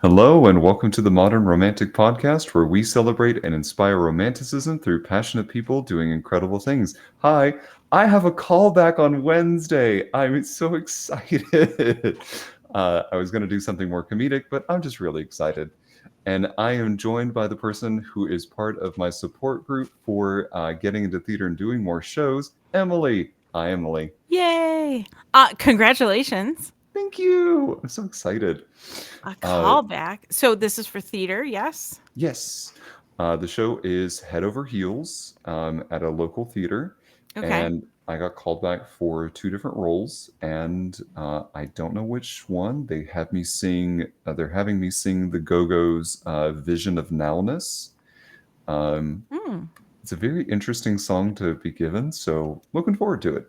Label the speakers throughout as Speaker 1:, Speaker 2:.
Speaker 1: Hello, and welcome to the Modern Romantic Podcast, where we celebrate and inspire romanticism through passionate people doing incredible things. Hi, I have a callback on Wednesday. I'm so excited. I was going to do something more comedic, but I'm just really excited. And I am joined by the person who is part of my support group for getting into theater and doing more shows, Emily. Hi, Emily.
Speaker 2: Yay! Congratulations.
Speaker 1: Thank you. I'm so excited.
Speaker 2: A
Speaker 1: Uh,
Speaker 2: callback. So this is for theater, yes?
Speaker 1: Yes. The show is Head Over Heels at a local theater,
Speaker 2: Okay.
Speaker 1: and I got called back for two different roles, and I don't know which one. They have me sing. They're having me sing the Go Go's "Vision of Nowness." Um,
Speaker 2: Hmm.
Speaker 1: it's a very interesting song to be given, so looking forward to it.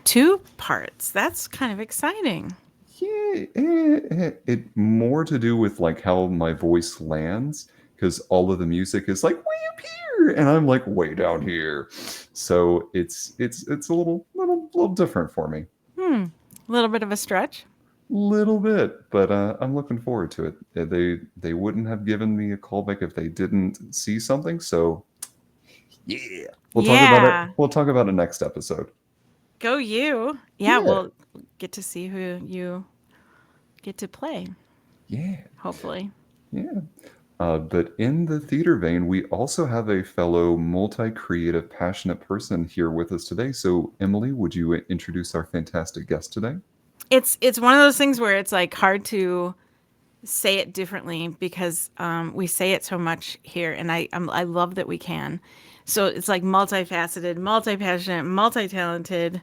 Speaker 2: Two parts. That's kind of exciting.
Speaker 1: Yeah, it more to do with like how my voice lands because all of the music is like way up here and I'm like way down here. So it's a little different for me.
Speaker 2: Hmm. A little bit of a stretch.
Speaker 1: Little bit, but I'm looking forward to it. They wouldn't have given me a callback if they didn't see something. So yeah, we'll talk about it.
Speaker 2: Yeah.
Speaker 1: We'll talk about it next episode.
Speaker 2: Go you. Yeah,
Speaker 1: Yeah,
Speaker 2: we'll get to see who you get to play,
Speaker 1: yeah,
Speaker 2: hopefully.
Speaker 1: yeah. But in the theater vein, we also have a fellow multi creative, passionate person here with us today. So, Emily, would you introduce our fantastic guest today?
Speaker 2: It's one of those things where it's like hard to say it differently because we say it so much here, and I love that we can. So it's like multifaceted, multi passionate, multi talented.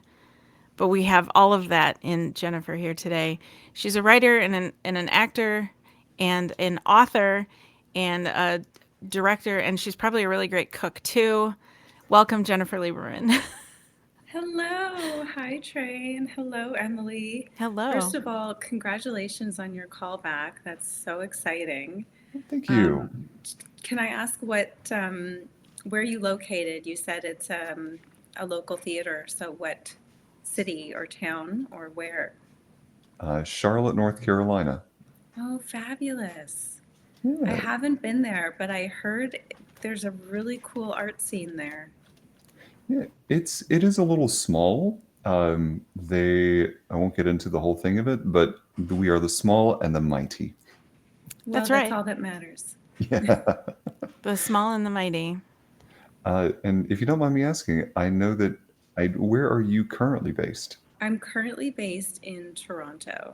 Speaker 2: But we have all of that in Jennifer here today. She's a writer and an actor and an author and a director, and she's probably a really great cook too. Welcome, Jennifer Lieberman.
Speaker 3: Hello. Hi, Trey, and hello, Emily.
Speaker 2: Hello.
Speaker 3: First of all, congratulations on your callback. That's so exciting.
Speaker 1: Thank you.
Speaker 3: Um, can I ask where you located? You said it's a local theater. So, what city or town or where?
Speaker 1: Charlotte, North Carolina.
Speaker 3: Oh, fabulous. I
Speaker 1: Yeah,
Speaker 3: haven't been there, but I heard there's a really cool art scene there.
Speaker 1: yeah. It is a little small. I won't get into the whole thing of it, but we are the small and the mighty.
Speaker 3: Well,
Speaker 2: That's
Speaker 3: that's
Speaker 2: right.
Speaker 3: all that matters.
Speaker 1: Yeah.
Speaker 2: The small and the mighty.
Speaker 1: And if you don't mind me asking, I know that where are you currently based?
Speaker 3: I'm currently based in Toronto.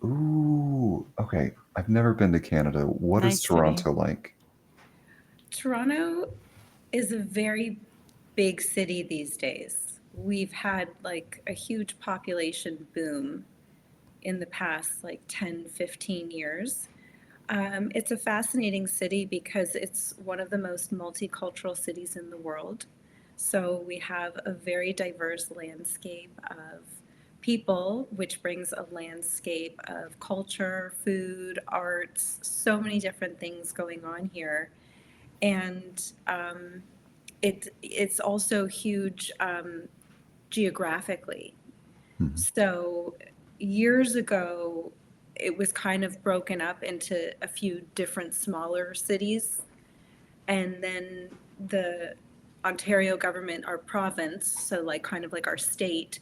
Speaker 1: Ooh, okay. I've never been to Canada. What is
Speaker 2: Nice city.
Speaker 1: Toronto like?
Speaker 3: Toronto is a very big city these days. We've had like a huge population boom in the past like 10, 15 years. It's a fascinating city because it's one of the most multicultural cities in the world. So we have a very diverse landscape of people, which brings a landscape of culture, food, arts, so many different things going on here. And it's also huge geographically.
Speaker 1: Mhm.
Speaker 3: So years ago, it was kind of broken up into a few different smaller cities, and then the Ontario government, our province, so like kind of like our state,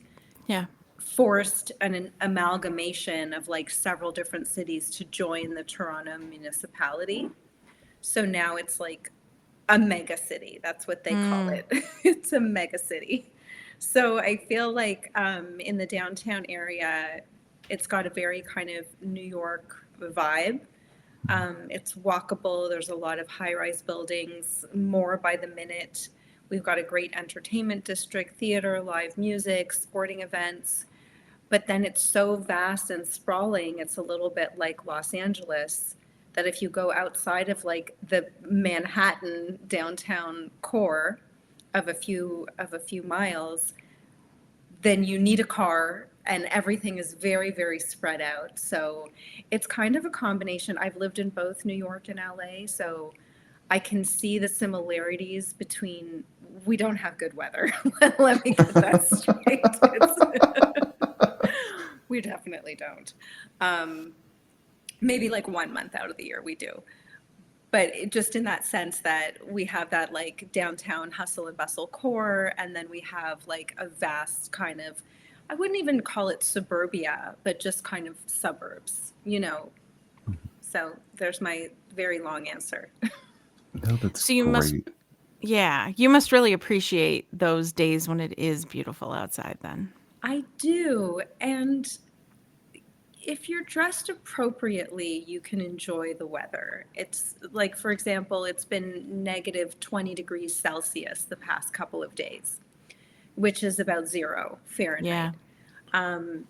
Speaker 2: Yeah.
Speaker 3: forced an amalgamation of like several different cities to join the Toronto municipality. So now it's like a mega city. That's what they call
Speaker 2: Mm.
Speaker 3: it. It's a mega city. So I feel like in the downtown area, it's got a very kind of New York vibe. It's walkable. There's a lot of high rise buildings, more by the minute. We've got a great entertainment district, theater, live music, sporting events. But then it's so vast and sprawling, it's a little bit like Los Angeles, that if you go outside of like the Manhattan downtown core of a few miles, then you need a car and everything is very, very spread out. So it's kind of a combination. I've lived in both New York and LA, so I can see the similarities between we don't have good weather. Let me get that straight. We definitely don't. Um, Maybe like 1 month out of the year we do. But just in that sense that we have that like downtown hustle and bustle core, and then we have like a vast kind of, I wouldn't even call it suburbia, but just kind of suburbs, you know. So there's my very long answer.
Speaker 1: No, that's
Speaker 2: So you must,
Speaker 1: great.
Speaker 2: yeah, you must really appreciate those days when it is beautiful outside then.
Speaker 3: I do. And if you're dressed appropriately, you can enjoy the weather. It's like, for example, it's been negative 20 degrees Celsius the past couple of days, which is about 0
Speaker 2: Yeah.
Speaker 3: Fahrenheit.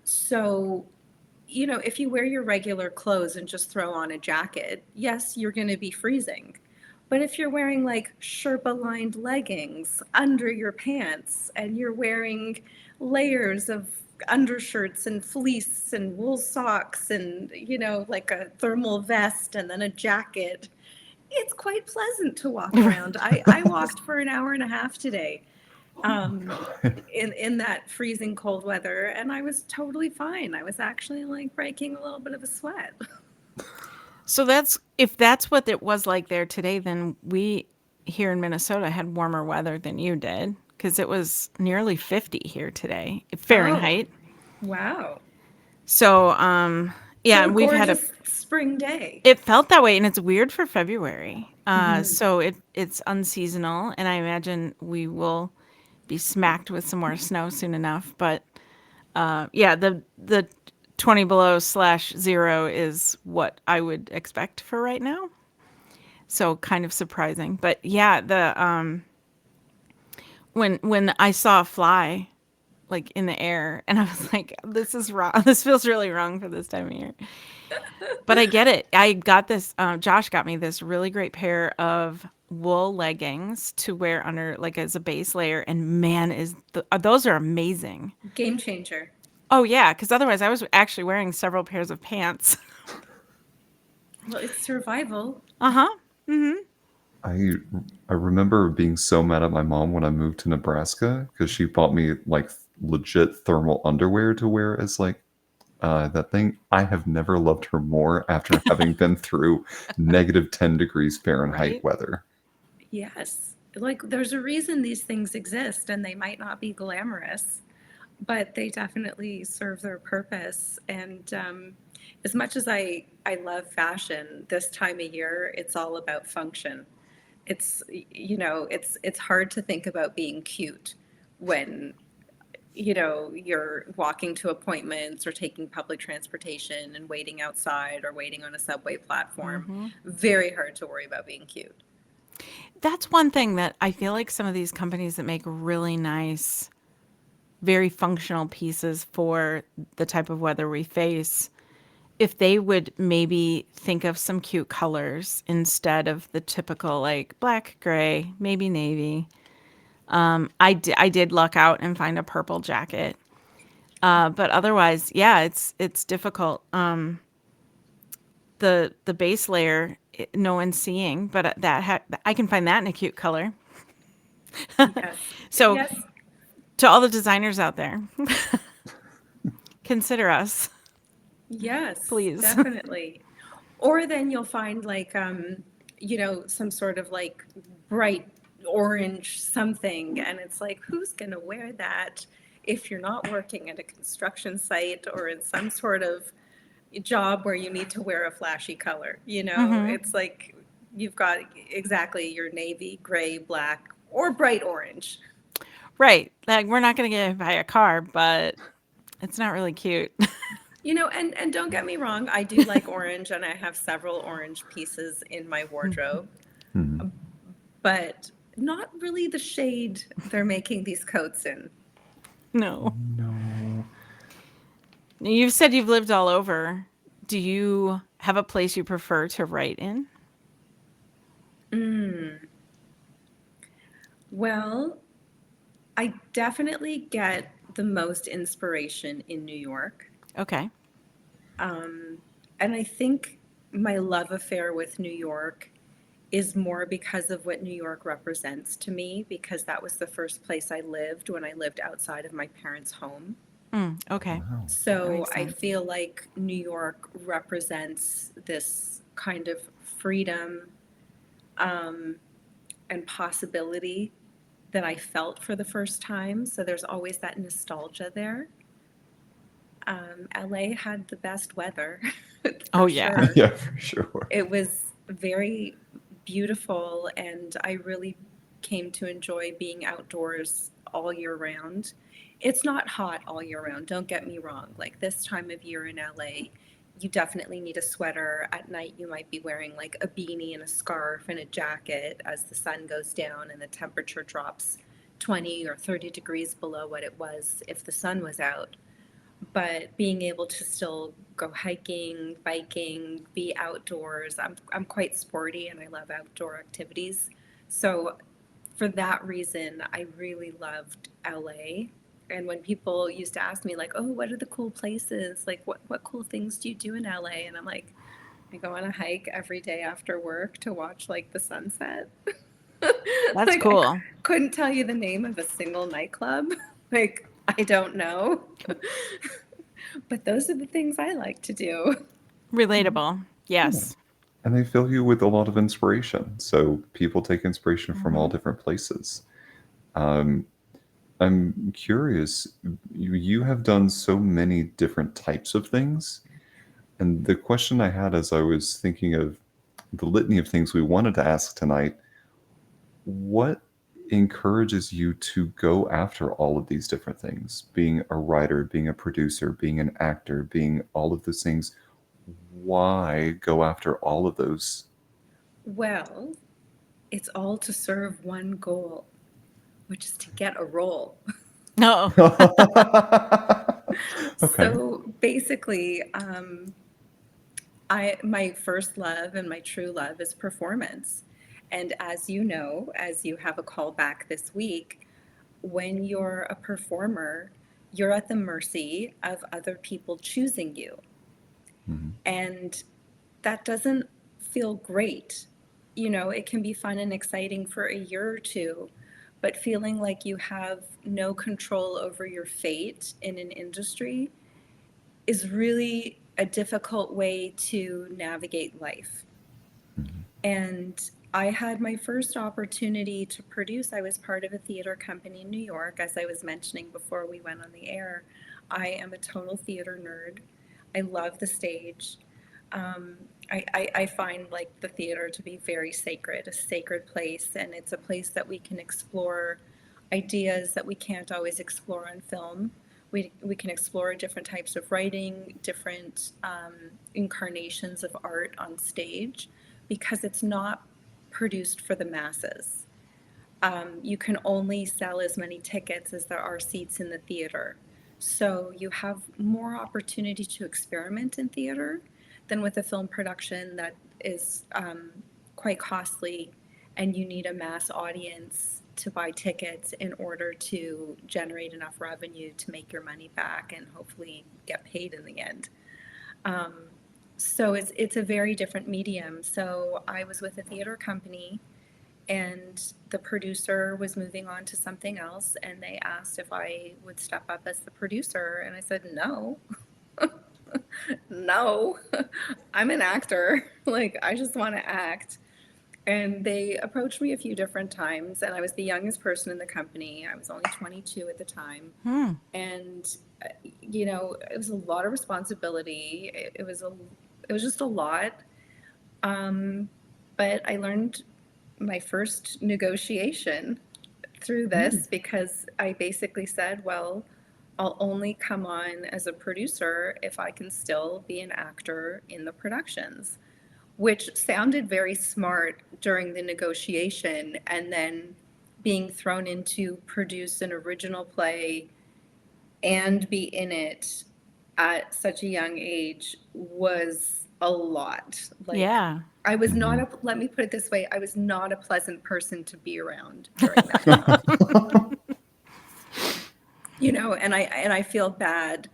Speaker 3: So, you know, if you wear your regular clothes and just throw on a jacket, yes, you're going to be freezing. But if you're wearing like Sherpa lined leggings under your pants and you're wearing layers of undershirts and fleece and wool socks and, you know, like a thermal vest and then a jacket, it's quite pleasant to walk around. I walked for an hour and a half today in that freezing cold weather, and I was totally fine. I was actually like breaking a little bit of a sweat.
Speaker 2: So that's if that's what it was like there today, then we here in Minnesota had warmer weather than you did because it was nearly 50 here today,
Speaker 3: Oh,
Speaker 2: Fahrenheit.
Speaker 3: wow.
Speaker 2: So yeah,
Speaker 3: So a
Speaker 2: and we've had a
Speaker 3: gorgeous spring day.
Speaker 2: it felt that way and it's weird for February.
Speaker 3: Hmm.
Speaker 2: So it's unseasonal and I imagine we will be smacked with some more snow soon enough, but yeah, the 20 below slash 0 is what I would expect for right now. So kind of surprising. But yeah, the when I saw a fly like in the air and I was like, this is wrong. This feels really wrong for this time of year. But I get it. I got this Josh got me this really great pair of wool leggings to wear under like as a base layer and man those are amazing.
Speaker 3: Game changer.
Speaker 2: Oh yeah, because otherwise I was actually wearing several pairs of pants.
Speaker 3: Well, it's survival.
Speaker 2: Uh-huh.
Speaker 1: I I remember being so mad at my mom when I moved to Nebraska because she bought me like legit thermal underwear to wear as like that thing. I have never loved her more after having been through negative 10 degrees Fahrenheit
Speaker 2: Right?
Speaker 1: weather.
Speaker 3: Yes. Like there's a reason these things exist, and they might not be glamorous, but they definitely serve their purpose. And as much as I love fashion, this time of year, it's all about function. It's, you know, it's hard to think about being cute when, you know, you're walking to appointments or taking public transportation and waiting outside or waiting on a subway platform. Very hard to worry about being cute.
Speaker 2: That's one thing that I feel like some of these companies that make really nice, very functional pieces for the type of weather we face, if they would maybe think of some cute colors instead of the typical like black, gray, maybe navy. I did luck out and find a purple jacket. But otherwise, yeah, it's difficult. The base layer, no one's seeing, but I can find that in a cute color.
Speaker 3: Yes.
Speaker 2: So
Speaker 3: Yes.
Speaker 2: to all the designers out there, consider us,
Speaker 3: Yes,
Speaker 2: please.
Speaker 3: definitely. Or then you'll find like you know, some sort of like bright orange something, and it's like, who's gonna wear that if you're not working at a construction site or in some sort of job where you need to wear a flashy color, you know? It's like you've got exactly your navy, gray, black, or bright orange.
Speaker 2: Right. Like we're not going to get hit by a car, but it's not really cute.
Speaker 3: You know, and don't get me wrong, I do like orange, and I have several orange pieces in my wardrobe,
Speaker 1: Mhm.
Speaker 3: but not really the shade they're making these coats in.
Speaker 2: No.
Speaker 1: No.
Speaker 2: You've said you've lived all over. Do you have a place you prefer to write in?
Speaker 3: Well, I definitely get the most inspiration in New York.
Speaker 2: Okay.
Speaker 3: And I think my love affair with New York is more because of what New York represents to me, because that was the first place I lived when I lived outside of my parents' home.
Speaker 2: Okay.
Speaker 1: Wow.
Speaker 2: That
Speaker 3: So
Speaker 2: makes
Speaker 3: I
Speaker 2: sense.
Speaker 3: feel like New York represents this kind of freedom um, and possibility that I felt for the first time. So there's always that nostalgia there. LA had the best weather
Speaker 2: Oh
Speaker 3: for
Speaker 2: yeah.
Speaker 3: sure.
Speaker 1: Yeah, for sure.
Speaker 3: It was very beautiful, and I really came to enjoy being outdoors all year round. It's not hot all year round, don't get me wrong. Like this time of year in LA, you definitely need a sweater. At night, you might be wearing like a beanie and a scarf and a jacket as the sun goes down and the temperature drops 20 or 30 degrees below what it was if the sun was out. But being able to still go hiking, biking, be outdoors. I'm quite sporty and I love outdoor activities. So for that reason, I really loved LA. And when people used to ask me like, "Oh, what are the cool places? Like what cool things do you do in LA?" And I'm like, I go on a hike every day after work to watch like the sunset.
Speaker 2: That's
Speaker 3: Like
Speaker 2: cool.
Speaker 3: couldn't tell you the name of a single nightclub. Like I don't know. But those are the things I like to do.
Speaker 2: Relatable.
Speaker 1: Yeah.
Speaker 2: Yes.
Speaker 1: And they fill you with a lot of inspiration. So people take inspiration from all
Speaker 2: Hmm.
Speaker 1: different places. Um, I'm curious, you have done so many different types of things. And the question I had as I was thinking of the litany of things we wanted to ask tonight, what encourages you to go after all of these different things? Being a writer, being a producer, being an actor, being all of those things. Why go after all of those?
Speaker 3: Well, it's all to serve one goal, which is to get a role.
Speaker 2: No.
Speaker 1: Okay.
Speaker 3: So basically, I my first love and my true love is performance. And as you know, as you have a call back this week, when you're a performer, you're at the mercy of other people choosing you.
Speaker 1: Mhm.
Speaker 3: And that doesn't feel great. You know, it can be fun and exciting for a year or two, but feeling like you have no control over your fate in an industry is really a difficult way to navigate life.
Speaker 1: Mhm.
Speaker 3: And I had my first opportunity to produce. I was part of a theater company in New York, as I was mentioning before we went on the air. I am a total theater nerd. I love the stage. Um, I find like the theater to be very sacred, a sacred place, and it's a place that we can explore ideas that we can't always explore on film. We can explore different types of writing, different incarnations of art on stage because it's not produced for the masses. You can only sell as many tickets as there are seats in the theater. So you have more opportunity to experiment in theater than with a film production that is quite costly and you need a mass audience to buy tickets in order to generate enough revenue to make your money back and hopefully get paid in the end. Um, so it's a very different medium. So I was with a theater company and the producer was moving on to something else and they asked if I would step up as the producer and I said no. No. I'm an actor. Like I just want to act. And they approached me a few different times and I was the youngest person in the company. I was only 22 at the time.
Speaker 2: Hmm.
Speaker 3: And you know, it was a lot of responsibility. It was just a lot. Um, but I learned my first negotiation through
Speaker 1: Mm.
Speaker 3: this because I basically said, well, I'll only come on as a producer if I can still be an actor in the productions, which sounded very smart during the negotiation. And then being thrown into produce an original play and be in it at such a young age was a lot. Like,
Speaker 2: Yeah.
Speaker 3: I was not
Speaker 1: Mhm.
Speaker 3: a, let me put it this way, I was not a pleasant person to be around during that time. You know, and I feel bad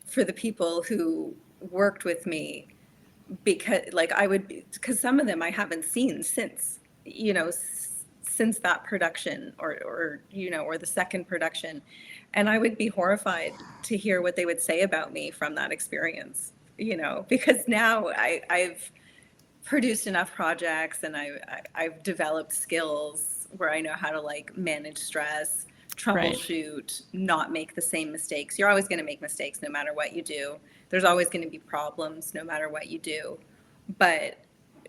Speaker 3: for the people who worked with me because like I would because some of them I haven't seen since, you know, since that production or you know or the second production. And I would be horrified to hear what they would say about me from that experience, because now I've produced enough projects, and I've developed skills where I know how to like manage stress,
Speaker 2: Right.
Speaker 3: troubleshoot, not make the same mistakes. You're always going to make mistakes no matter what you do. There's always going to be problems no matter what you do. But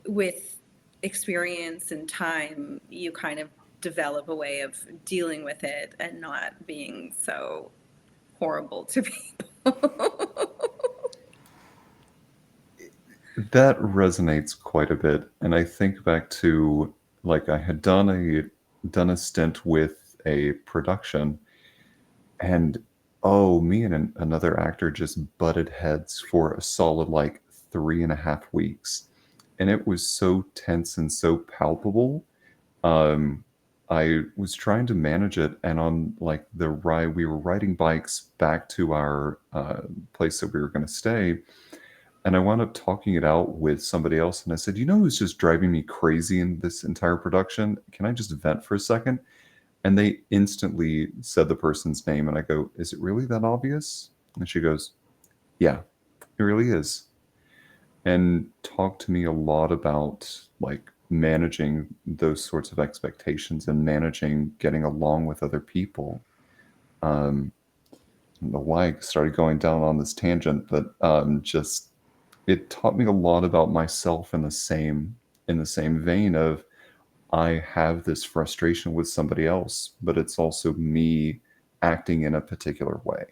Speaker 3: with experience and time, you kind of develop a way of dealing with it and not being so horrible to people.
Speaker 1: That resonates quite a bit, and I think back to like I had done a stint with a production, and oh, me and another actor just butted heads for a solid like 3.5 weeks, and it was so tense and so palpable. Um, I was trying to manage it, and on like the ride, we were riding bikes back to our place that we were going to stay, and I wound up talking it out with somebody else, and I said, "You know who's just driving me crazy in this entire production? Can I just vent for a second?" And they instantly said the person's name, and I go, "Is it really that obvious?" And she goes, "Yeah, it really is." And talked to me a lot about like managing those sorts of expectations and managing getting along with other people. I don't know why I started going down on this tangent, but just it taught me a lot about myself in the same vein of I have this frustration with somebody else, but it's also me acting in a particular way.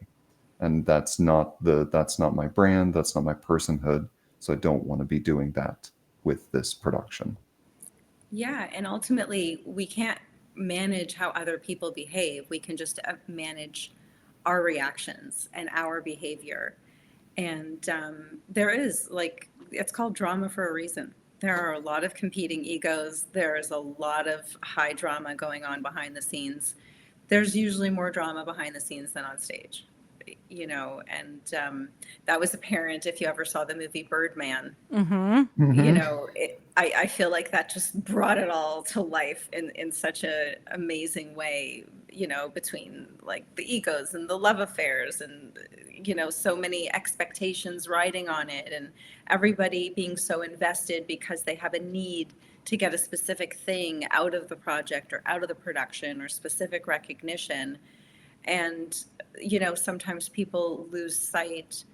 Speaker 1: And that's not my brand, that's not my personhood, so I don't want to be doing that with this production.
Speaker 3: Yeah, and ultimately, we can't manage how other people behave. We can just manage our reactions and our behavior. And there is, like, it's called drama for a reason. There are a lot of competing egos. There's a lot of high drama going on behind the scenes. There's usually more drama behind the scenes than on stage, and that was apparent if you ever saw the movie Birdman.
Speaker 2: Mm-hmm.
Speaker 1: Mm-hmm.
Speaker 3: I feel like that just brought it all to life in such a amazing way, between like the egos and the love affairs and, so many expectations riding on it, and everybody being so invested because they have a need to get a specific thing out of the project or out of the production or specific recognition. And, sometimes people lose sight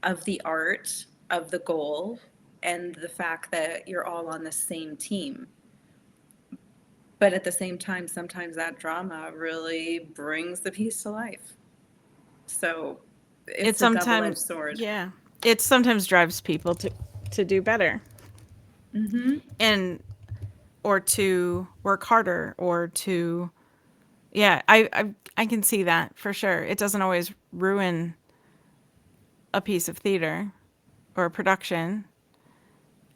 Speaker 3: of the art, of the goal, and the fact that you're all on the same team. But at the same time, sometimes that drama really brings the piece to life. So
Speaker 2: It
Speaker 3: it's a double-edged
Speaker 2: sometimes,
Speaker 3: sword.
Speaker 2: yeah, it sometimes drives people to do better
Speaker 3: Mm-hmm.
Speaker 2: and or to work harder or to, yeah, I can see that for sure. It doesn't always ruin a piece of theater or a production.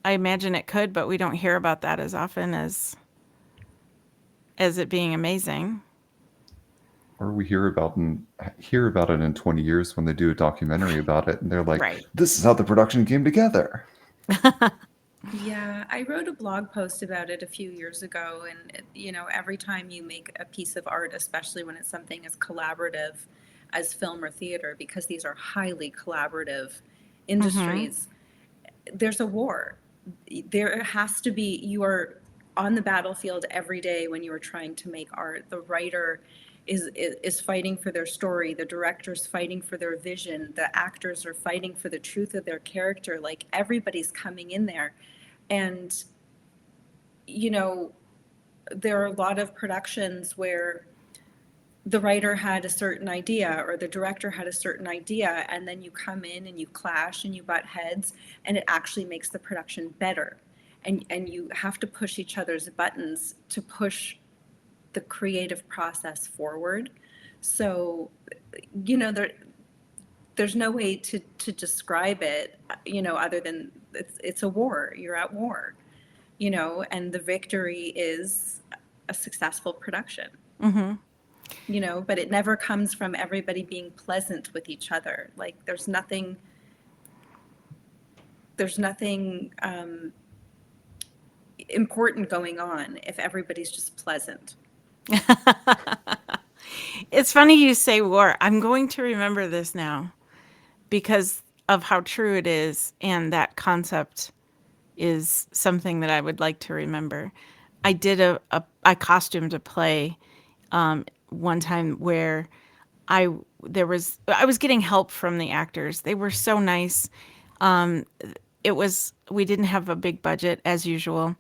Speaker 2: I imagine it could, but we don't hear about that as often as it being amazing.
Speaker 1: Or we hear about it in 20 years when they do a documentary about it, and they're like,
Speaker 2: Right.
Speaker 1: "This is how the production came together."
Speaker 3: Yeah, I wrote a blog post about it a few years ago, and every time you make a piece of art, especially when it's something as collaborative as film or theater, because these are highly collaborative
Speaker 2: Mm-hmm.
Speaker 3: industries, there's a war. There has to be, you are on the battlefield every day when you are trying to make art. The writer is fighting for their story, the director's fighting for their vision, the actors are fighting for the truth of their character. Like, everybody's coming in there. And you know there are a lot of productions where the writer had a certain idea or the director had a certain idea, and then you come in and you clash and you butt heads, and it actually makes the production better. And you have to push each other's buttons to push the creative process forward. So, there's no way to describe it, other than it's a war. You're at war, and the victory is a successful production.
Speaker 2: Mm-hmm.
Speaker 3: But it never comes from everybody being pleasant with each other. Like, there's nothing important going on if everybody's just pleasant.
Speaker 2: It's funny you say war. I'm going to remember this now because of how true it is, and that concept is something that I would like to remember. I did I costumed a play one time where I I was getting help from the actors. They were so nice. We didn't have a big budget as usual,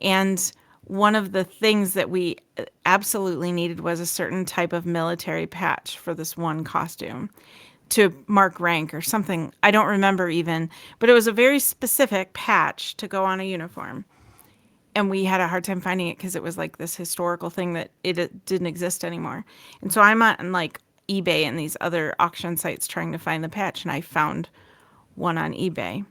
Speaker 2: and one of the things that we absolutely needed was a certain type of military patch for this one costume to mark rank or something. I don't remember even, but it was a very specific patch to go on a uniform. And we had a hard time finding it because it was like this historical thing that it didn't exist anymore. And so I'm on like eBay and these other auction sites trying to find the patch, and I found one on eBay.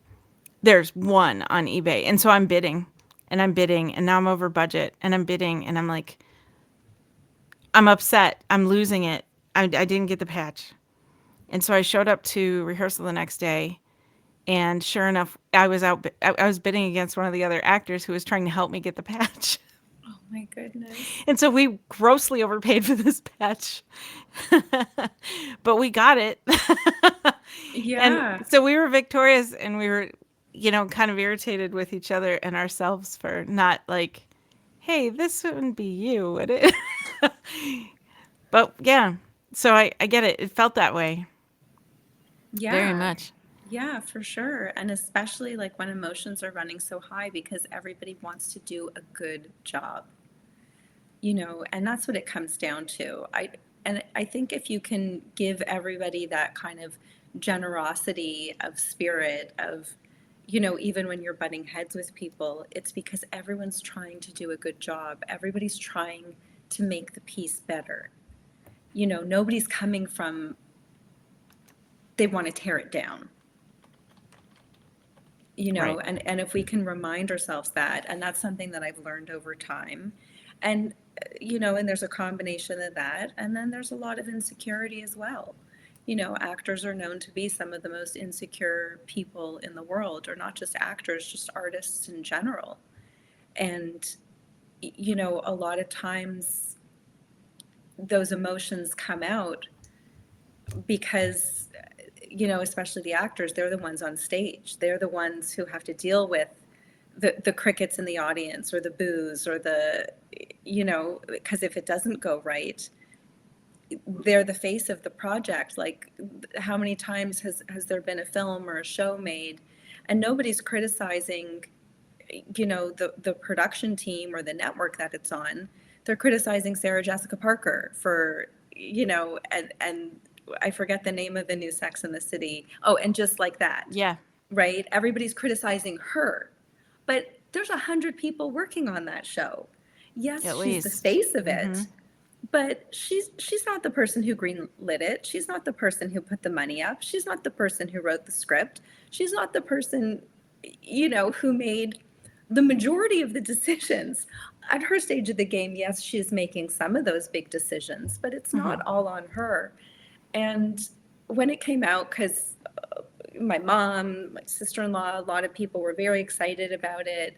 Speaker 2: There's one on eBay. And so I'm bidding and I'm bidding, and now I'm over budget and I'm bidding, and I'm like, I'm upset. I'm losing it. I didn't get the patch. And so I showed up to rehearsal the next day, and sure enough, I was bidding against one of the other actors who was trying to help me get the patch.
Speaker 3: Oh my goodness.
Speaker 2: And so we grossly overpaid for this patch, but we got it. And
Speaker 3: Yeah.
Speaker 2: so we were victorious, and we were, kind of irritated with each other and ourselves for not like, hey, this wouldn't be you, would it? But yeah, so I get it. It felt that way very
Speaker 3: Yeah.
Speaker 2: much.
Speaker 3: Yeah, for sure. And especially like when emotions are running so high because everybody wants to do a good job, and that's what it comes down to. I think if you can give everybody that kind of generosity of spirit of, even when you're butting heads with people, it's because everyone's trying to do a good job. Everybody's trying to make the piece better. Nobody's coming from they want to tear it down.
Speaker 2: Right.
Speaker 3: And if we can remind ourselves that, and that's something that I've learned over time. And and there's a combination of that, and then there's a lot of insecurity as well. Actors are known to be some of the most insecure people in the world, or not just actors, just artists in general. And a lot of times those emotions come out because especially the actors, they're the ones on stage. They're the ones who have to deal with the crickets in the audience, or the boos, or because if it doesn't go right, they're the face of the project. Like, how many times has there been a film or a show made and nobody's criticizing, the production team or the network that it's on. They're criticizing Sarah Jessica Parker for, and I forget the name of the new Sex in the City. Oh, and Just Like That.
Speaker 2: Yeah,
Speaker 3: Right? Everybody's criticizing her, but there's 100 people working on that show. Yes,
Speaker 2: at
Speaker 3: she's the
Speaker 2: least.
Speaker 3: face of it, but she's not the person who greenlit it. She's not the person who put the money up. She's not the person who wrote the script. She's not the person, who made the majority of the decisions. At her stage of the game, yes, she's making some of those big decisions, but it's not all on her. And when it came out, because my mom, my sister-in-law, a lot of people were very excited about it.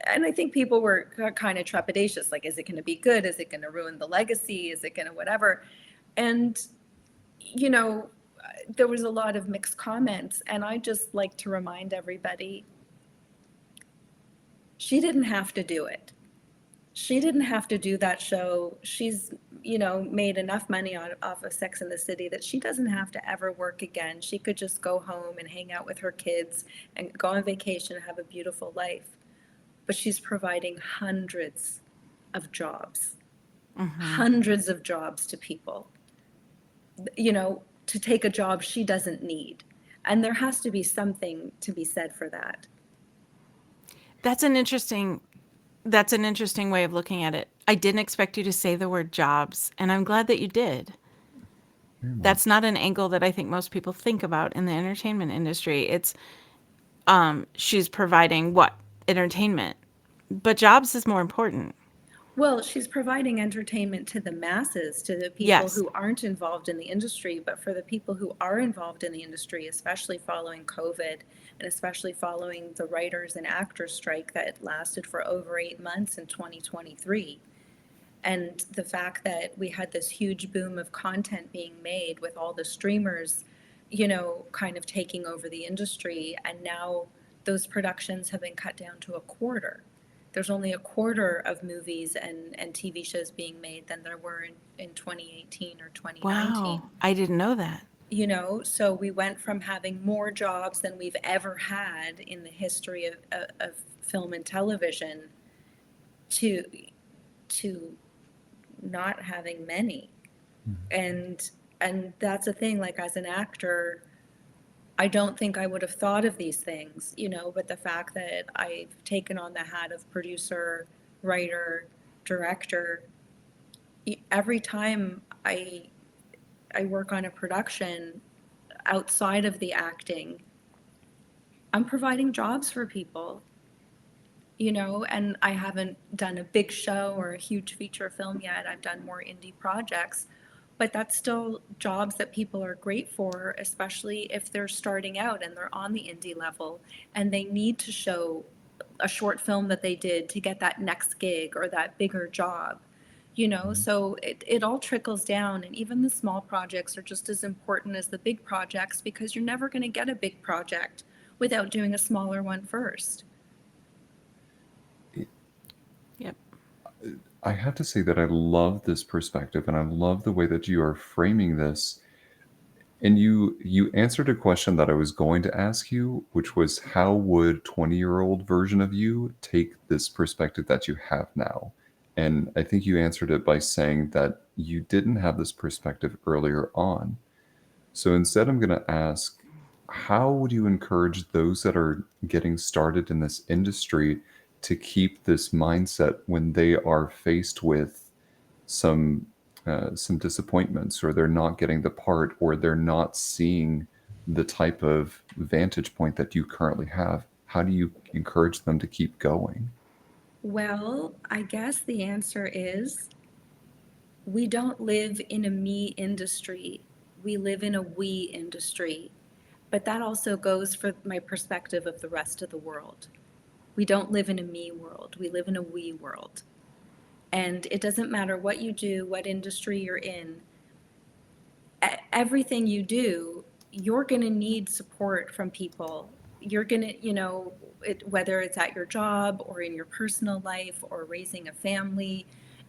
Speaker 3: And I think people were kind of trepidatious, like, is it going to be good? Is it going to ruin the legacy? Is it going to whatever? And, there was a lot of mixed comments. And I just like to remind everybody, she didn't have to do it. She didn't have to do that show. She's, made enough money off of Sex in the City that she doesn't have to ever work again. She could just go home and hang out with her kids and go on vacation and have a beautiful life. But she's providing hundreds of jobs, hundreds of jobs to people, to take a job she doesn't need. And there has to be something to be said for that.
Speaker 2: That's an interesting way of looking at it. I didn't expect you to say the word jobs, and I'm glad that you did. That's not an angle that I think most people think about in the entertainment industry. It's she's providing what? Entertainment. But jobs is more important.
Speaker 3: Well, she's providing entertainment to the masses, to the people
Speaker 2: Yes.
Speaker 3: who aren't involved in the industry, but for the people who are involved in the industry, especially following COVID, and especially following the writers and actors strike that lasted for over 8 months in 2023. And the fact that we had this huge boom of content being made with all the streamers, kind of taking over the industry, and now those productions have been cut down to a quarter. There's only a quarter of movies and TV shows being made than there were in 2018 or 2019.
Speaker 2: Wow, I didn't know that.
Speaker 3: So we went from having more jobs than we've ever had in the history of film and television to to not having many. And that's the thing, like, as an actor, I don't think I would have thought of these things, but the fact that I've taken on the hat of producer, writer, director, every time I work on a production outside of the acting, I'm providing jobs for people, and I haven't done a big show or a huge feature film yet. I've done more indie projects, but that's still jobs that people are great for, especially if they're starting out and they're on the indie level and they need to show a short film that they did to get that next gig or that bigger job. So it all trickles down, and even the small projects are just as important as the big projects, because you're never going to get a big project without doing a smaller one first.
Speaker 2: Yep.
Speaker 1: I have to say that I love this perspective, and I love the way that you are framing this. And you answered a question that I was going to ask you, which was, how would 20-year-old version of you take this perspective that you have now? And I think you answered it by saying that you didn't have this perspective earlier on. So instead, I'm going to ask, how would you encourage those that are getting started in this industry to keep this mindset when they are faced with some some disappointments, or they're not getting the part, or they're not seeing the type of vantage point that you currently have? How do you encourage them to keep going?
Speaker 3: Well, I guess the answer is, we don't live in a me industry. We live in a we industry. But that also goes for my perspective of the rest of the world. We don't live in a me world. We live in a we world. And it doesn't matter what you do, what industry you're in, everything you do, you're going to need support from people. You're going to, whether it's at your job or in your personal life or raising a family,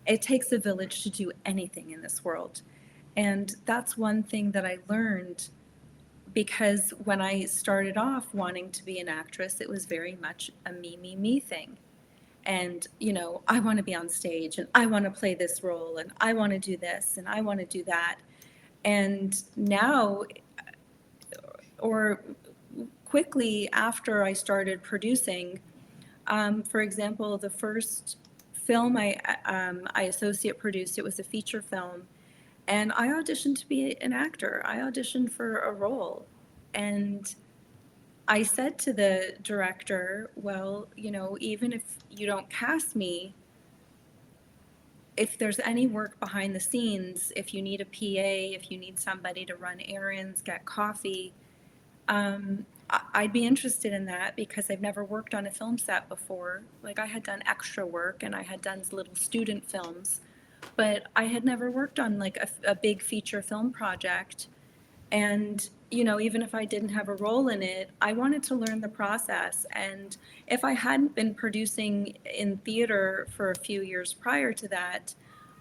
Speaker 3: it takes a village to do anything in this world. And that's one thing that I learned, because when I started off wanting to be an actress, it was very much a me thing. And, I want to be on stage, and I want to play this role, and I want to do this, and I want to do that. And now, or quickly after I started producing, for example, the first film I associate produced, it was a feature film, and I auditioned to be an actor. I auditioned for a role, and I said to the director, well, even if you don't cast me, if there's any work behind the scenes, if you need a PA, if you need somebody to run errands, get coffee, I'd be interested in that, because I've never worked on a film set before. Like, I had done extra work and I had done little student films, but I had never worked on like a big feature film project. And, even if I didn't have a role in it, I wanted to learn the process. And if I hadn't been producing in theater for a few years prior to that,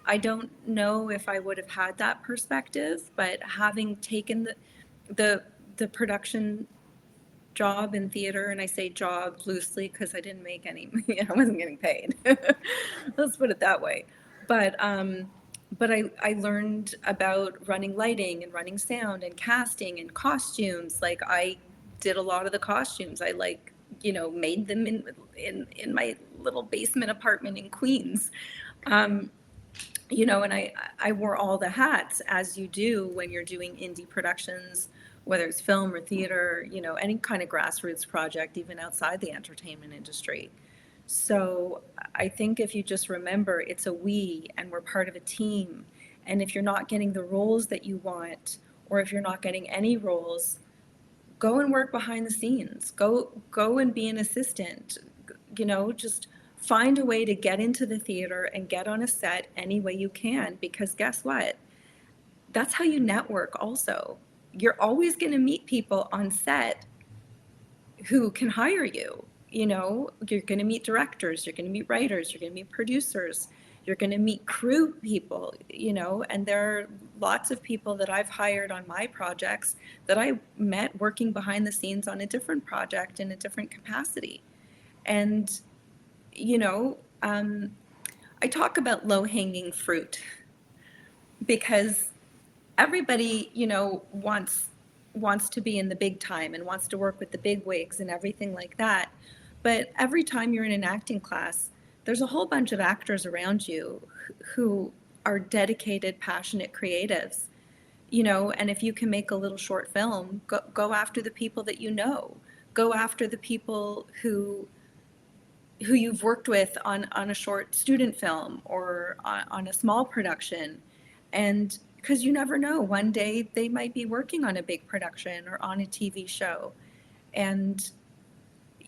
Speaker 3: I don't know if I would have had that perspective. But having taken the production job in theater, and I say job loosely because I didn't make any, I wasn't getting paid. Let's put it that way. But I learned about running lighting and running sound and casting and costumes. Like, I did a lot of the costumes. I made them in my little basement apartment in Queens. And I wore all the hats, as you do when you're doing indie productions, whether it's film or theater, any kind of grassroots project, even outside the entertainment industry. So I think if you just remember, it's a we, and we're part of a team. And if you're not getting the roles that you want, or if you're not getting any roles, go and work behind the scenes. Go and be an assistant. Just Find a way to get into the theater and get on a set any way you can, because guess what? That's how you network also. You're always going to meet people on set who can hire you. You know, you're going to meet directors, you're going to meet writers, you're going to meet producers, you're going to meet crew people, you know, and there are lots of people that I've hired on my projects that I met working behind the scenes on a different project in a different capacity. And, you know, I talk about low hanging fruit because everybody, you know, wants to be in the big time and wants to work with the big wigs and everything like that. But every time you're in an acting class, there's a whole bunch of actors around you who are dedicated, passionate creatives, you know, and if you can make a little short film, go after the people that you know. Go after the people who you've worked with on a short student film or on a small production. And because you never know, one day they might be working on a big production or on a TV show. And,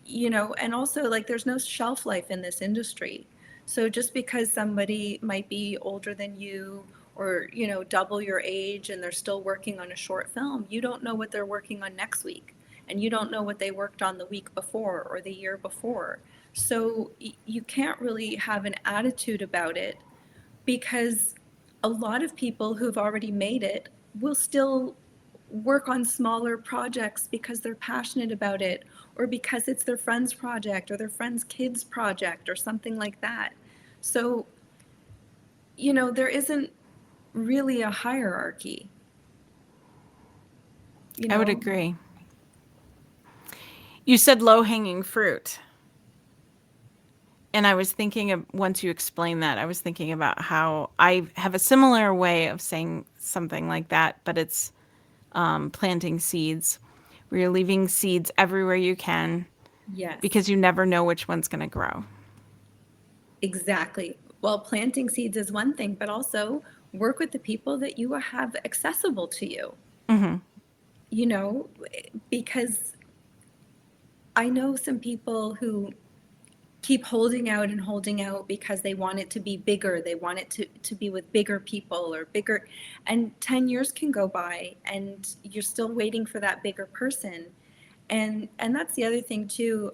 Speaker 3: you know, and also like there's no shelf life in this industry. So just because somebody might be older than you or, you know, double your age and they're still working on a short film, you don't know what they're working on next week. And you don't know what they worked on the week before or the year before. So you can't really have an attitude about it because a lot of people who've already made it will still work on smaller projects because they're passionate about it or because it's their friend's project or their friend's kid's project or something like that. So, you know, there isn't really a hierarchy. You
Speaker 2: I would
Speaker 3: know,
Speaker 2: agree. You said low hanging fruit. And I was thinking of, once you explained that, I was thinking about how I have a similar way of saying something like that, but it's planting seeds, where you're leaving seeds everywhere you can
Speaker 3: yes,
Speaker 2: because you never know which one's going to grow.
Speaker 3: exactly. Well, planting seeds is one thing, but also work with the people that you have accessible to you, you know, because I know some people who keep holding out because they want it to be bigger. They want it to be with bigger people or bigger. And 10 years can go by and you're still waiting for that bigger person. And that's the other thing too.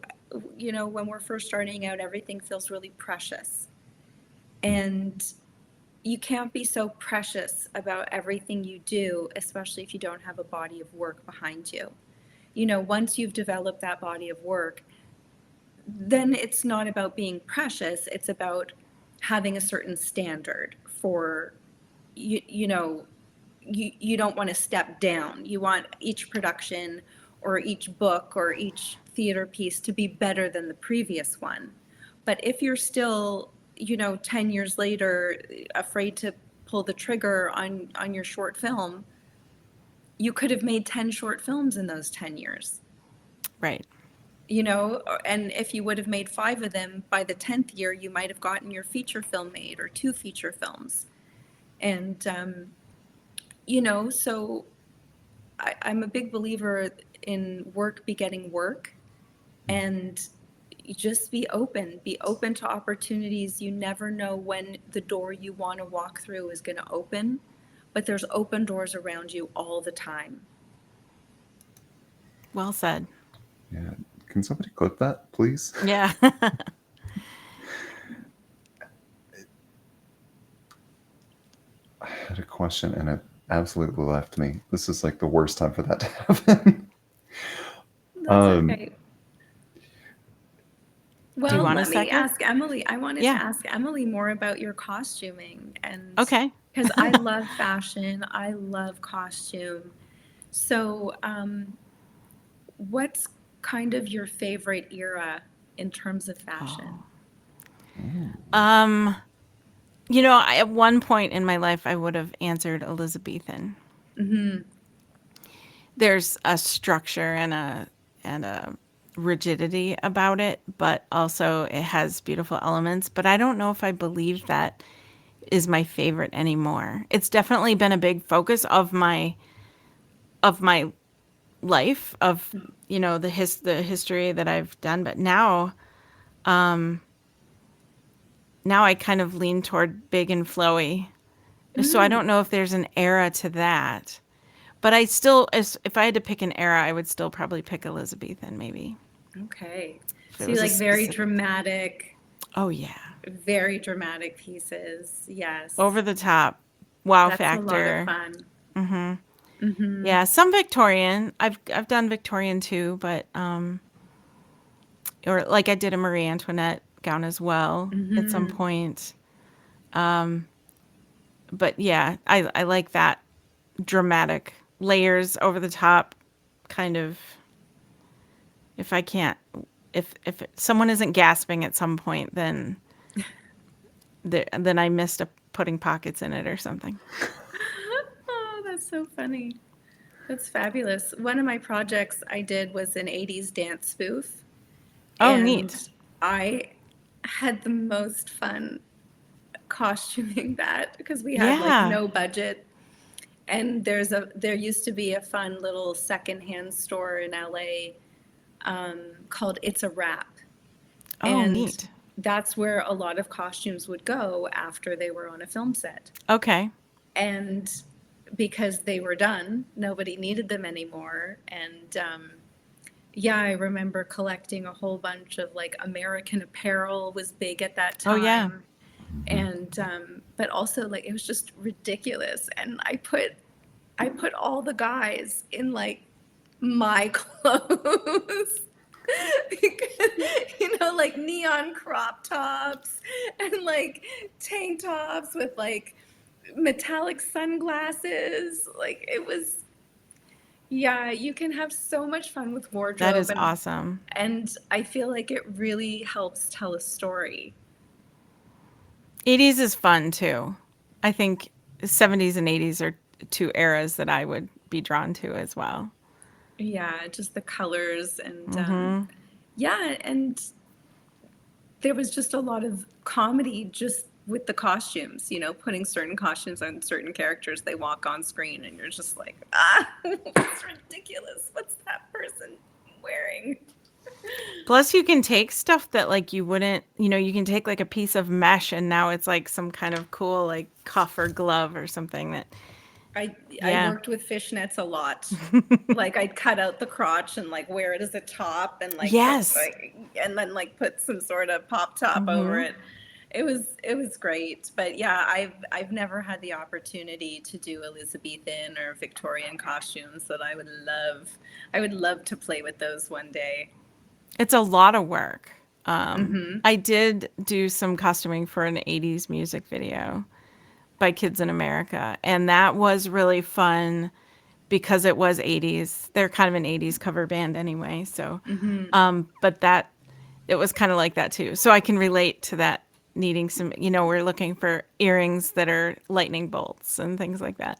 Speaker 3: You know, when we're first starting out, everything feels really precious. And you can't be so precious about everything you do, especially if you don't have a body of work behind you. You know, once you've developed that body of work, then it's not about being precious. It's about having a certain standard for, you know, you don't want to step down. You want each production or each book or each theater piece to be better than the previous one. But if you're still, you know, 10 years later, afraid to pull the trigger on your short film, you could have made 10 short films in those 10 years.
Speaker 2: Right.
Speaker 3: You know, and if you would have made 5 of them by the 10th year, you might have gotten your feature film made or 2 feature films. And, you know, so I'm a big believer in work begetting work, and just be open to opportunities. You never know when the door you want to walk through is going to open, but there's open doors around you all the time.
Speaker 2: Well said.
Speaker 1: Yeah. Can somebody clip that, please?
Speaker 2: Yeah.
Speaker 1: I had a question and it absolutely left me. This is like the worst time for that to happen.
Speaker 3: That's
Speaker 1: um,
Speaker 3: okay.
Speaker 2: Do you
Speaker 3: Well,
Speaker 2: want a
Speaker 3: let me
Speaker 2: second?
Speaker 3: ask Emily. I wanted to
Speaker 2: Yeah.
Speaker 3: ask Emily more about your costuming, and
Speaker 2: Okay.
Speaker 3: because I love fashion, I love costume. So, what's kind of your favorite era in terms of fashion?
Speaker 2: Um, you know, at one point in my life, I would have answered Elizabethan. There's a structure and a rigidity about it, but also it has beautiful elements. But I don't know if I believe that is my favorite anymore. It's definitely been a big focus of my life, of, you know, the history that I've done, but now now I kind of lean toward big and flowy. So I don't know if there's an era to that. But I still, if I had to pick an era, I would still probably pick Elizabethan, maybe.
Speaker 3: Okay.
Speaker 2: If it
Speaker 3: So you
Speaker 2: was a
Speaker 3: like very
Speaker 2: specific.
Speaker 3: dramatic,
Speaker 2: Oh, yeah.
Speaker 3: very dramatic pieces. Yes.
Speaker 2: Over the top. Wow
Speaker 3: That's a lot of
Speaker 2: factor.
Speaker 3: fun.
Speaker 2: Yeah, some Victorian. I've done Victorian too, but or like I did a Marie Antoinette gown as well at some point. But yeah, I like that dramatic layers over the top kind of. If I can't, if someone isn't gasping at some point, then I missed putting pockets in it or something.
Speaker 3: Oh, that's so funny. That's fabulous. One of my projects I did was an 80s dance spoof,
Speaker 2: Oh,
Speaker 3: and
Speaker 2: neat.
Speaker 3: I had the most fun costuming that because we had like
Speaker 2: Yeah.
Speaker 3: no budget. And there used to be a fun little secondhand store in LA called It's a Wrap.
Speaker 2: Oh,
Speaker 3: And
Speaker 2: neat.
Speaker 3: that's where a lot of costumes would go after they were on a film set.
Speaker 2: Okay.
Speaker 3: And because they were done, nobody needed them anymore. And yeah, I remember collecting a whole bunch of like American Apparel was big at that
Speaker 2: Oh, yeah.
Speaker 3: time. And but also like it was just ridiculous. And I put all the guys in like my clothes. Because, like neon crop tops and like tank tops with like metallic sunglasses. Like it was, yeah, you can have so much fun with
Speaker 2: That
Speaker 3: wardrobe
Speaker 2: is awesome.
Speaker 3: and I feel like it really helps tell a story.
Speaker 2: 80s is fun too. I think 70s and 80s are two eras that I would be drawn to as well.
Speaker 3: Yeah, just the colors and yeah, and there was just a lot of comedy just with the costumes, putting certain costumes on certain characters. They walk on screen and you're just like, it's ridiculous. What's that person wearing?
Speaker 2: Plus, you can take stuff that like you wouldn't, you can take like a piece of mesh and now it's like some kind of cool like cuff or glove or something that,
Speaker 3: I
Speaker 2: yeah.
Speaker 3: worked with fishnets a lot. Like I'd cut out the crotch and like wear it as a top and like put
Speaker 2: Yes.
Speaker 3: like and then like put some sort of pop top over it. It was great. But yeah, I've never had the opportunity to do Elizabethan or Victorian costumes that I would love to play with those one day.
Speaker 2: It's a lot of work. I did do some costuming for an 80s music video by Kids in America, and that was really fun because it was 80s. They're kind of an 80s cover band anyway, so but that it was kind of like that too. So I can relate to that needing some, we're looking for earrings that are lightning bolts and things like that.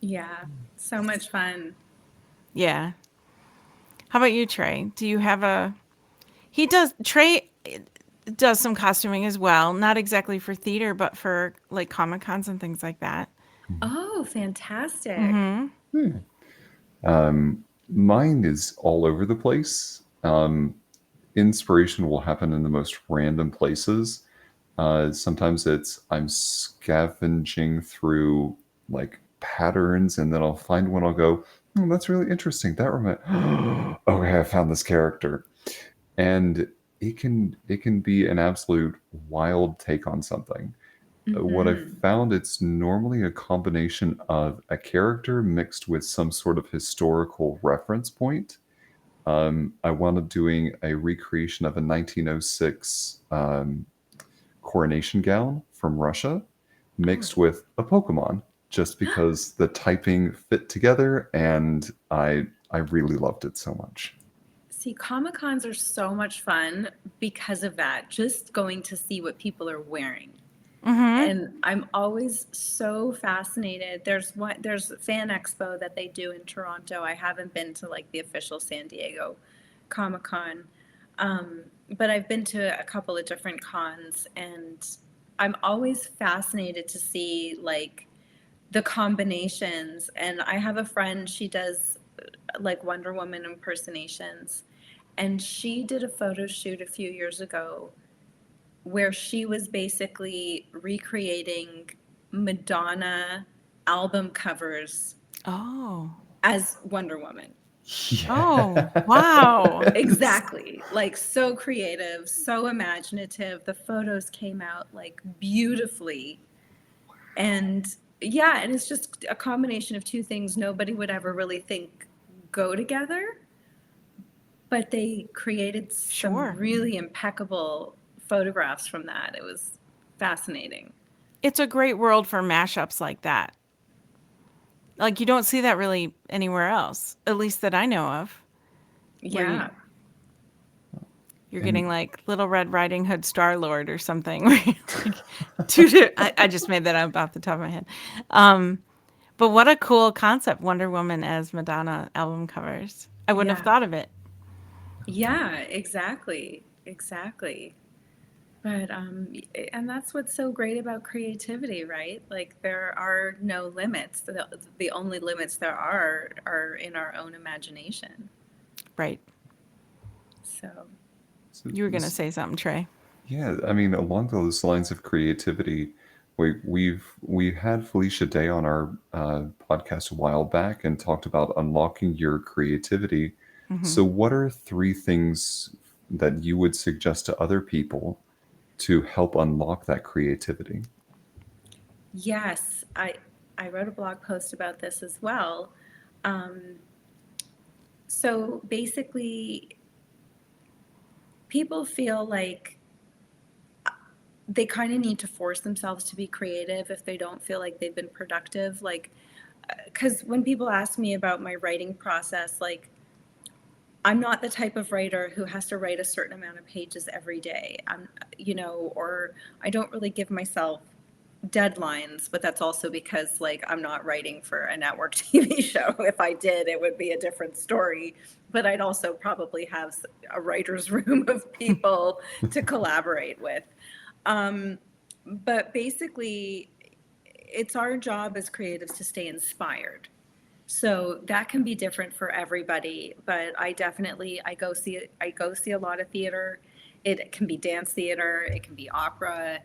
Speaker 3: Yeah, so much fun.
Speaker 2: Yeah. How about you, Trey? Do you have a Trey does some costuming as well, not exactly for theater, but for like Comic Cons and things like that.
Speaker 3: Oh, fantastic.
Speaker 1: Mine is all over the place. Inspiration will happen in the most random places. Sometimes I'm scavenging through like patterns, and then I'll find one. I'll go, that's really interesting. That okay, I found this character, and it can be an absolute wild take on something. What I've found, it's normally a combination of a character mixed with some sort of historical reference point. I wound up doing a recreation of a 1906 coronation gown from Russia mixed with a Pokemon, just because the typing fit together, and I really loved it so much.
Speaker 3: See, Comic Cons are so much fun because of that, just going to see what people are wearing. And I'm always so fascinated. There's Fan Expo that they do in Toronto. I haven't been to like the official San Diego Comic Con, but I've been to a couple of different cons, and I'm always fascinated to see like the combinations. And I have a friend, she does like Wonder Woman impersonations, and she did a photo shoot a few years ago where she was basically recreating Madonna album covers
Speaker 2: Oh.
Speaker 3: as Wonder Woman.
Speaker 2: Oh, wow.
Speaker 1: Yes.
Speaker 3: Exactly. Like so creative, so imaginative. The photos came out like beautifully. And yeah, and it's just a combination of two things nobody would ever really think go together, but they created some
Speaker 2: Sure.
Speaker 3: really impeccable photographs from that. It was fascinating.
Speaker 2: It's a great world for mashups like that. Like you don't see that really anywhere else, at least that I know of, where
Speaker 3: Yeah.
Speaker 2: you're getting
Speaker 1: And
Speaker 2: like Little Red Riding Hood Star Lord or something. Where you're like two. I just made that up off the top of my head. Um, but what a cool concept, Wonder Woman as Madonna album covers. I wouldn't have
Speaker 3: Yeah.
Speaker 2: thought of it.
Speaker 3: Yeah, exactly. Exactly. But and that's what's so great about creativity, right? Like there are no limits. The only limits there are in our own imagination.
Speaker 2: Right.
Speaker 3: So,
Speaker 1: so
Speaker 2: You were gonna
Speaker 1: this,
Speaker 2: say something, Trey.
Speaker 1: yeah, I mean, along those lines of creativity, we had Felicia Day on our podcast a while back and talked about unlocking your creativity.
Speaker 2: Hmm.
Speaker 1: So, what are three things that you would suggest to other people to help unlock that creativity?
Speaker 3: yes, I wrote a blog post about this as well. Um, so basically, people feel like they kind of need to force themselves to be creative if they don't feel like they've been productive. Like, because when people ask me about my writing process, like, I'm not the type of writer who has to write a certain amount of pages every day. Or I don't really give myself deadlines, but that's also because like I'm not writing for a network TV show. If I did, it would be a different story. But I'd also probably have a writer's room of people to collaborate with. Um, but basically, it's our job as creatives to stay inspired. So that can be different for everybody, but I go see a lot of theater. It can be dance theater, it can be opera.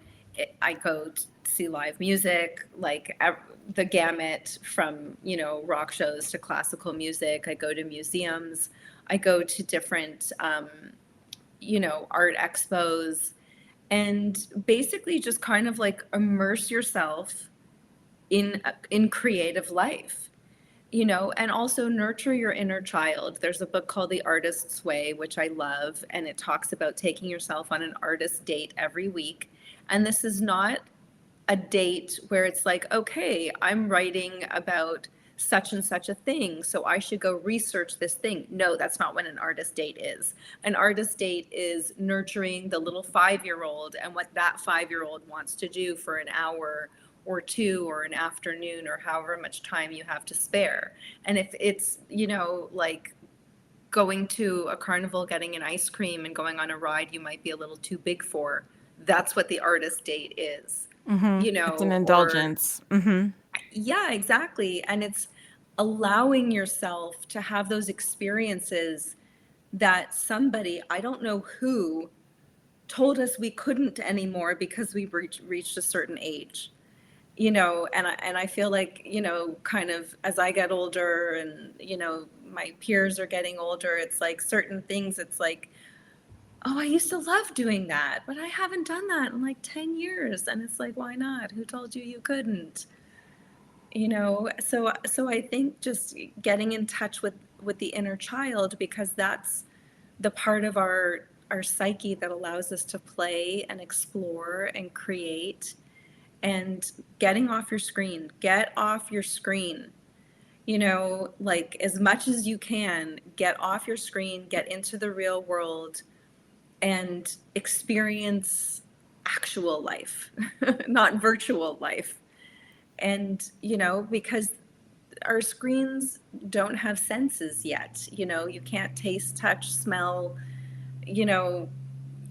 Speaker 3: I go see live music, like the gamut from rock shows to classical music. I go to museums. I go to different art expos, and basically just kind of like immerse yourself in creative life, and also nurture your inner child. There's a book called The Artist's Way, which I love, and it talks about taking yourself on an artist date every week. And this is not a date where it's like, okay, I'm writing about such and such a thing, so I should go research this thing. No, that's not what an artist date is. An artist date is nurturing the little 5-year-old and what that 5-year-old wants to do for an hour or two or an afternoon or however much time you have to spare. And if it's, like going to a carnival, getting an ice cream and going on a ride you might be a little too big for, that's what the artist date is,
Speaker 2: Hmm. It's an
Speaker 3: or
Speaker 2: indulgence. Hmm.
Speaker 3: yeah, exactly. And it's allowing yourself to have those experiences that somebody, I don't know who, told us we couldn't anymore because we reached a certain age. And I feel like, kind of as I get older and, my peers are getting older, it's like certain things, it's like, oh, I used to love doing that, but I haven't done that in like 10 years. And it's like, why not? Who told you you couldn't? So I think just getting in touch with the inner child, because that's the part of our psyche that allows us to play and explore and create. And getting off your screen, get off your screen, like as much as you can, get off your screen, get into the real world and experience actual life, not virtual life. And because our screens don't have senses yet, you can't taste, touch, smell, you know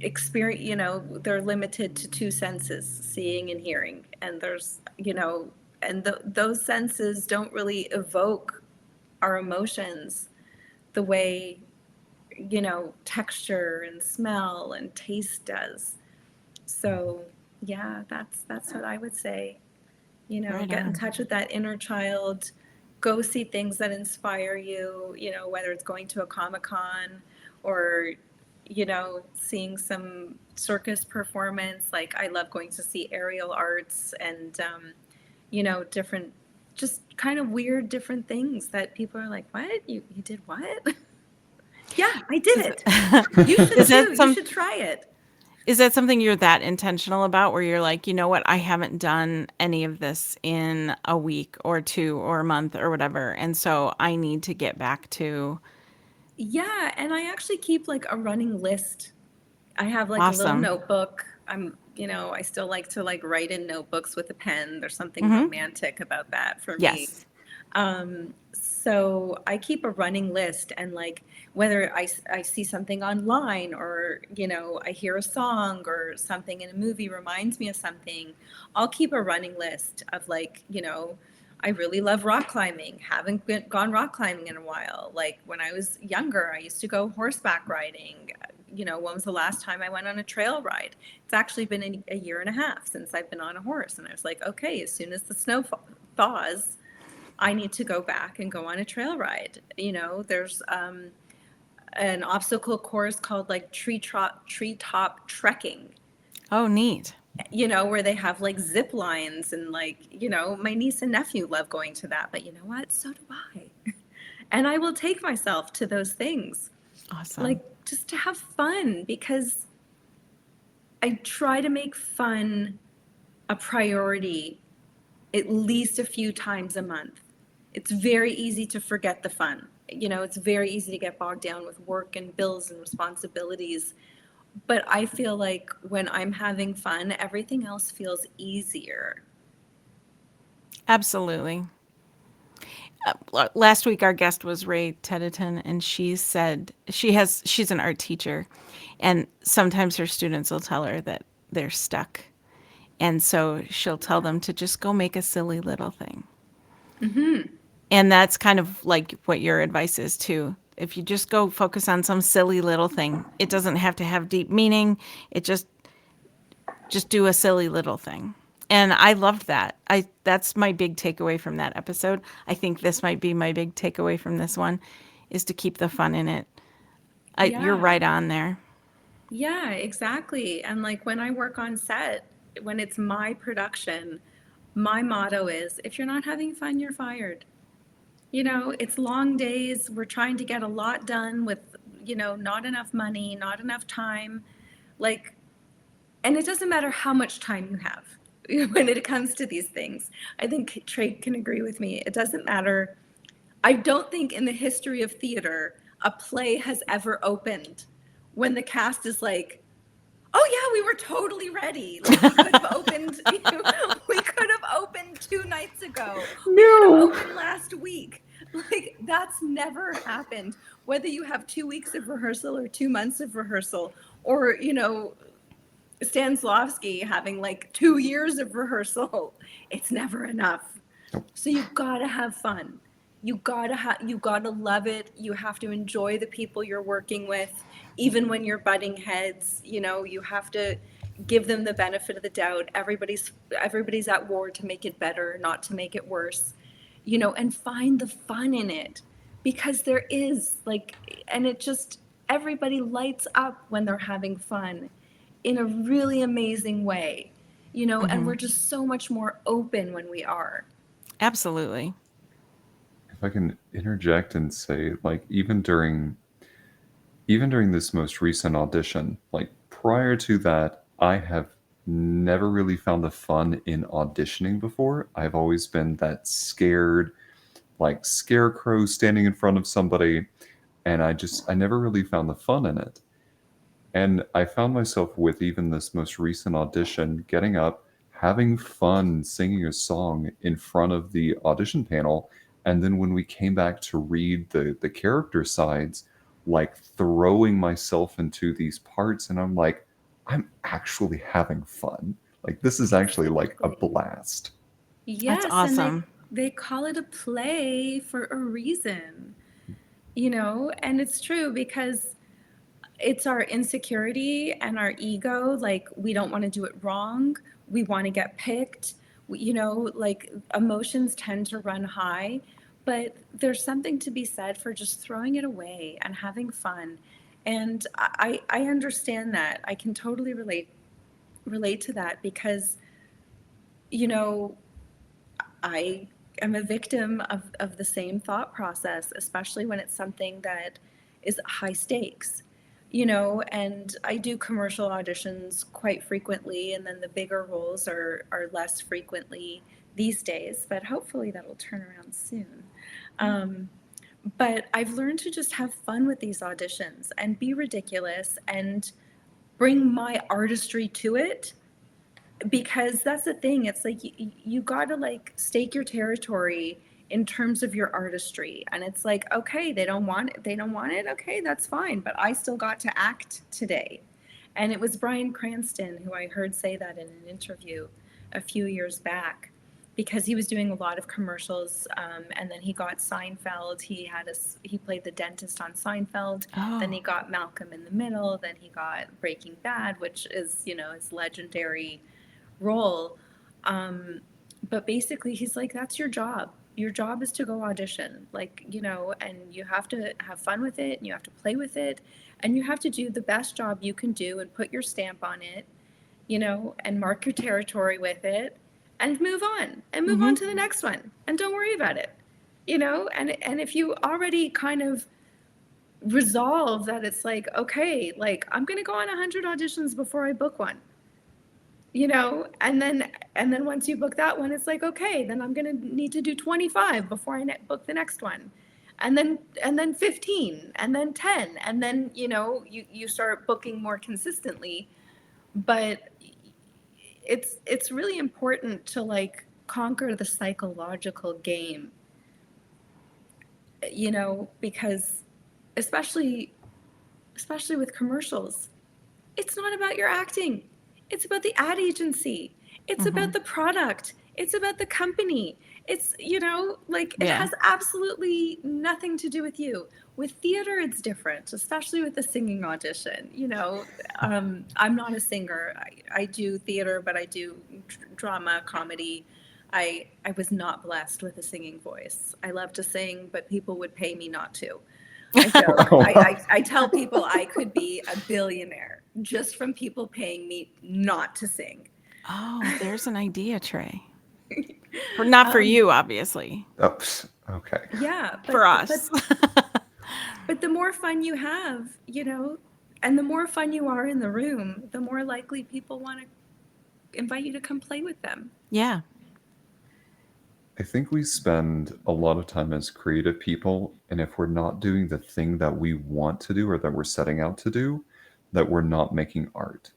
Speaker 3: experience, they're limited to two senses, seeing and hearing. And there's, and those senses don't really evoke our emotions the way, texture and smell and taste does. So yeah, that's what I would say.
Speaker 2: Right
Speaker 3: Get in
Speaker 2: on.
Speaker 3: touch with that inner child, go see things that inspire you, whether it's going to a Comic-Con or, seeing some circus performance. Like I love going to see aerial arts and, different, just kind of weird different things that people are like, what? You did what? Yeah, I did
Speaker 2: Is,
Speaker 3: it. You should
Speaker 2: is that
Speaker 3: too. You
Speaker 2: some
Speaker 3: should try it.
Speaker 2: is that something you're that intentional about where you're like, you know what, I haven't done any of this in a week or two or a month or whatever, and so I need to get back to
Speaker 3: Yeah, and I actually keep like a running list. I have like a little
Speaker 2: awesome.
Speaker 3: notebook. I still like to like write in notebooks with a pen. There's something
Speaker 2: Hmm.
Speaker 3: romantic about that for me.
Speaker 2: Yes.
Speaker 3: So I keep a running list, and like whether I see something online or, I hear a song or something in a movie reminds me of something, I'll keep a running list of like, I really love rock climbing. Haven't gone rock climbing in a while. Like when I was younger, I used to go horseback riding. When was the last time I went on a trail ride? It's actually been a year and a half since I've been on a horse. And I was like, okay, as soon as the snow thaws, I need to go back and go on a trail ride. There's an obstacle course called like treetop trekking,
Speaker 2: Oh, neat.
Speaker 3: where they have like zip lines and like, my niece and nephew love going to that. But you know what? So do I. And I will take myself to those things,
Speaker 2: Awesome.
Speaker 3: like just to have fun, because I try to make fun a priority at least a few times a month. It's very easy to forget the fun. It's very easy to get bogged down with work and bills and responsibilities. But I feel like when I'm having fun, everything else feels easier.
Speaker 2: Absolutely. Last week our guest was Ray Tedeton, and she said she's an art teacher, and sometimes her students will tell her that they're stuck, and so she'll tell them to just go make a silly little thing. And that's kind of like what your advice is too. If you just go focus on some silly little thing, it doesn't have to have deep meaning. It just do a silly little thing. And I loved that. I That's my big takeaway from that episode. I think this might be my big takeaway from this one is to keep the fun in it. You're
Speaker 3: Yeah.
Speaker 2: right on there.
Speaker 3: Yeah, exactly. And like when I work on set, when it's my production, my motto is if you're not having fun, you're fired. It's long days. We're trying to get a lot done with, not enough money, not enough time. Like, and it doesn't matter how much time you have when it comes to these things. I think Trey can agree with me. It doesn't matter. I don't think in the history of theater a play has ever opened when the cast is like, oh yeah, we were totally ready. Like we could have opened, we could have opened 2 nights ago. We could have
Speaker 1: No.
Speaker 3: opened last week. Like that's never happened. Whether you have 2 weeks of rehearsal or 2 months of rehearsal, or Stanislavski having like 2 years of rehearsal, it's never enough. So you gotta have fun. You gotta love it. You have to enjoy the people you're working with, even when you're butting heads. You have to give them the benefit of the doubt. Everybody's at war to make it better, not to make it worse. And find the fun in it, because there is like, and it just everybody lights up when they're having fun in a really amazing way. And we're just so much more open when we are.
Speaker 2: Absolutely.
Speaker 1: If I can interject and say, like, even during this most recent audition, like prior to that, I have never really found the fun in auditioning before. I've always been that scared, like scarecrow standing in front of somebody, and I never really found the fun in it. And I found myself with even this most recent audition getting up, having fun singing a song in front of the audition panel. And then when we came back to read the character sides, like throwing myself into these parts, and I'm like, I'm actually having fun. Like this is actually like a
Speaker 3: Exactly.
Speaker 1: blast.
Speaker 2: That's
Speaker 3: Yes, and they
Speaker 2: awesome.
Speaker 3: they call it a play for a reason, and it's true because it's our insecurity and our ego. Like, we don't want to do it wrong. We want to get picked. You know, like, emotions tend to run high, but there's something to be said for just throwing it away and having fun. And I understand that. I can totally relate to that because, you know, I am a victim of the same thought process, especially when it's something that is high stakes, you know, and I do commercial auditions quite frequently, and then the bigger roles are less frequently these days, but hopefully that'll turn around soon. Um, but I've learned to just have fun with these auditions and be ridiculous and bring my artistry to it, because that's the thing. It's like you got to like stake your territory in terms of your artistry, and it's like, okay, they don't want it, okay, that's fine, but I still got to act today. And it was Bryan Cranston who I heard say that in an interview a few years back, because he was doing a lot of commercials, and then he got Seinfeld. He played the dentist on Seinfeld. Then he
Speaker 2: Oh,
Speaker 3: got Malcolm in the Middle. Then he got Breaking Bad, which is, you know, his legendary role. Um, but basically, he's like, that's your job. Your job is to go audition, like, you know, and you have to have fun with it, and you have to play with it, and you have to do the best job you can do and put your stamp on it, you know, and mark your territory with it, and move on
Speaker 2: mm-hmm.
Speaker 3: to the next one, and don't worry about it, you know. And if you already kind of resolve that, it's like, okay, like, I'm going to go on 100 auditions before I book one, you know. And then once you book that one, it's like, okay, then I'm going to need to do 25 before I book the next one, and then 15, and then 10, and then, you know, you start booking more consistently. But it's really important to like conquer the psychological game, you know, because especially especially with commercials, it's not about your acting. It's about the ad agency. It's
Speaker 2: Mm-hmm.
Speaker 3: about the product. It's about the company. It's, you know, like, it
Speaker 2: Yeah.
Speaker 3: has absolutely nothing to do with you. With theater, it's different, especially with the singing audition. You know, I'm not a singer. I do theater, but I do drama, comedy. I was not blessed with a singing voice. I love to sing, but people would pay me not to. I feel I tell people I could be a billionaire just from people paying me not to sing.
Speaker 2: Oh, there's an idea, Trey. Not for
Speaker 3: Um,
Speaker 2: you, obviously.
Speaker 1: Oops. Okay.
Speaker 3: yeah,
Speaker 2: For us.
Speaker 3: but the more fun you have, you know, and the more fun you are in the room, the more likely people want to invite you to come play with them.
Speaker 2: Yeah.
Speaker 1: I think we spend a lot of time as creative people, and if we're not doing the thing that we want to do or that we're setting out to do, that we're not making art.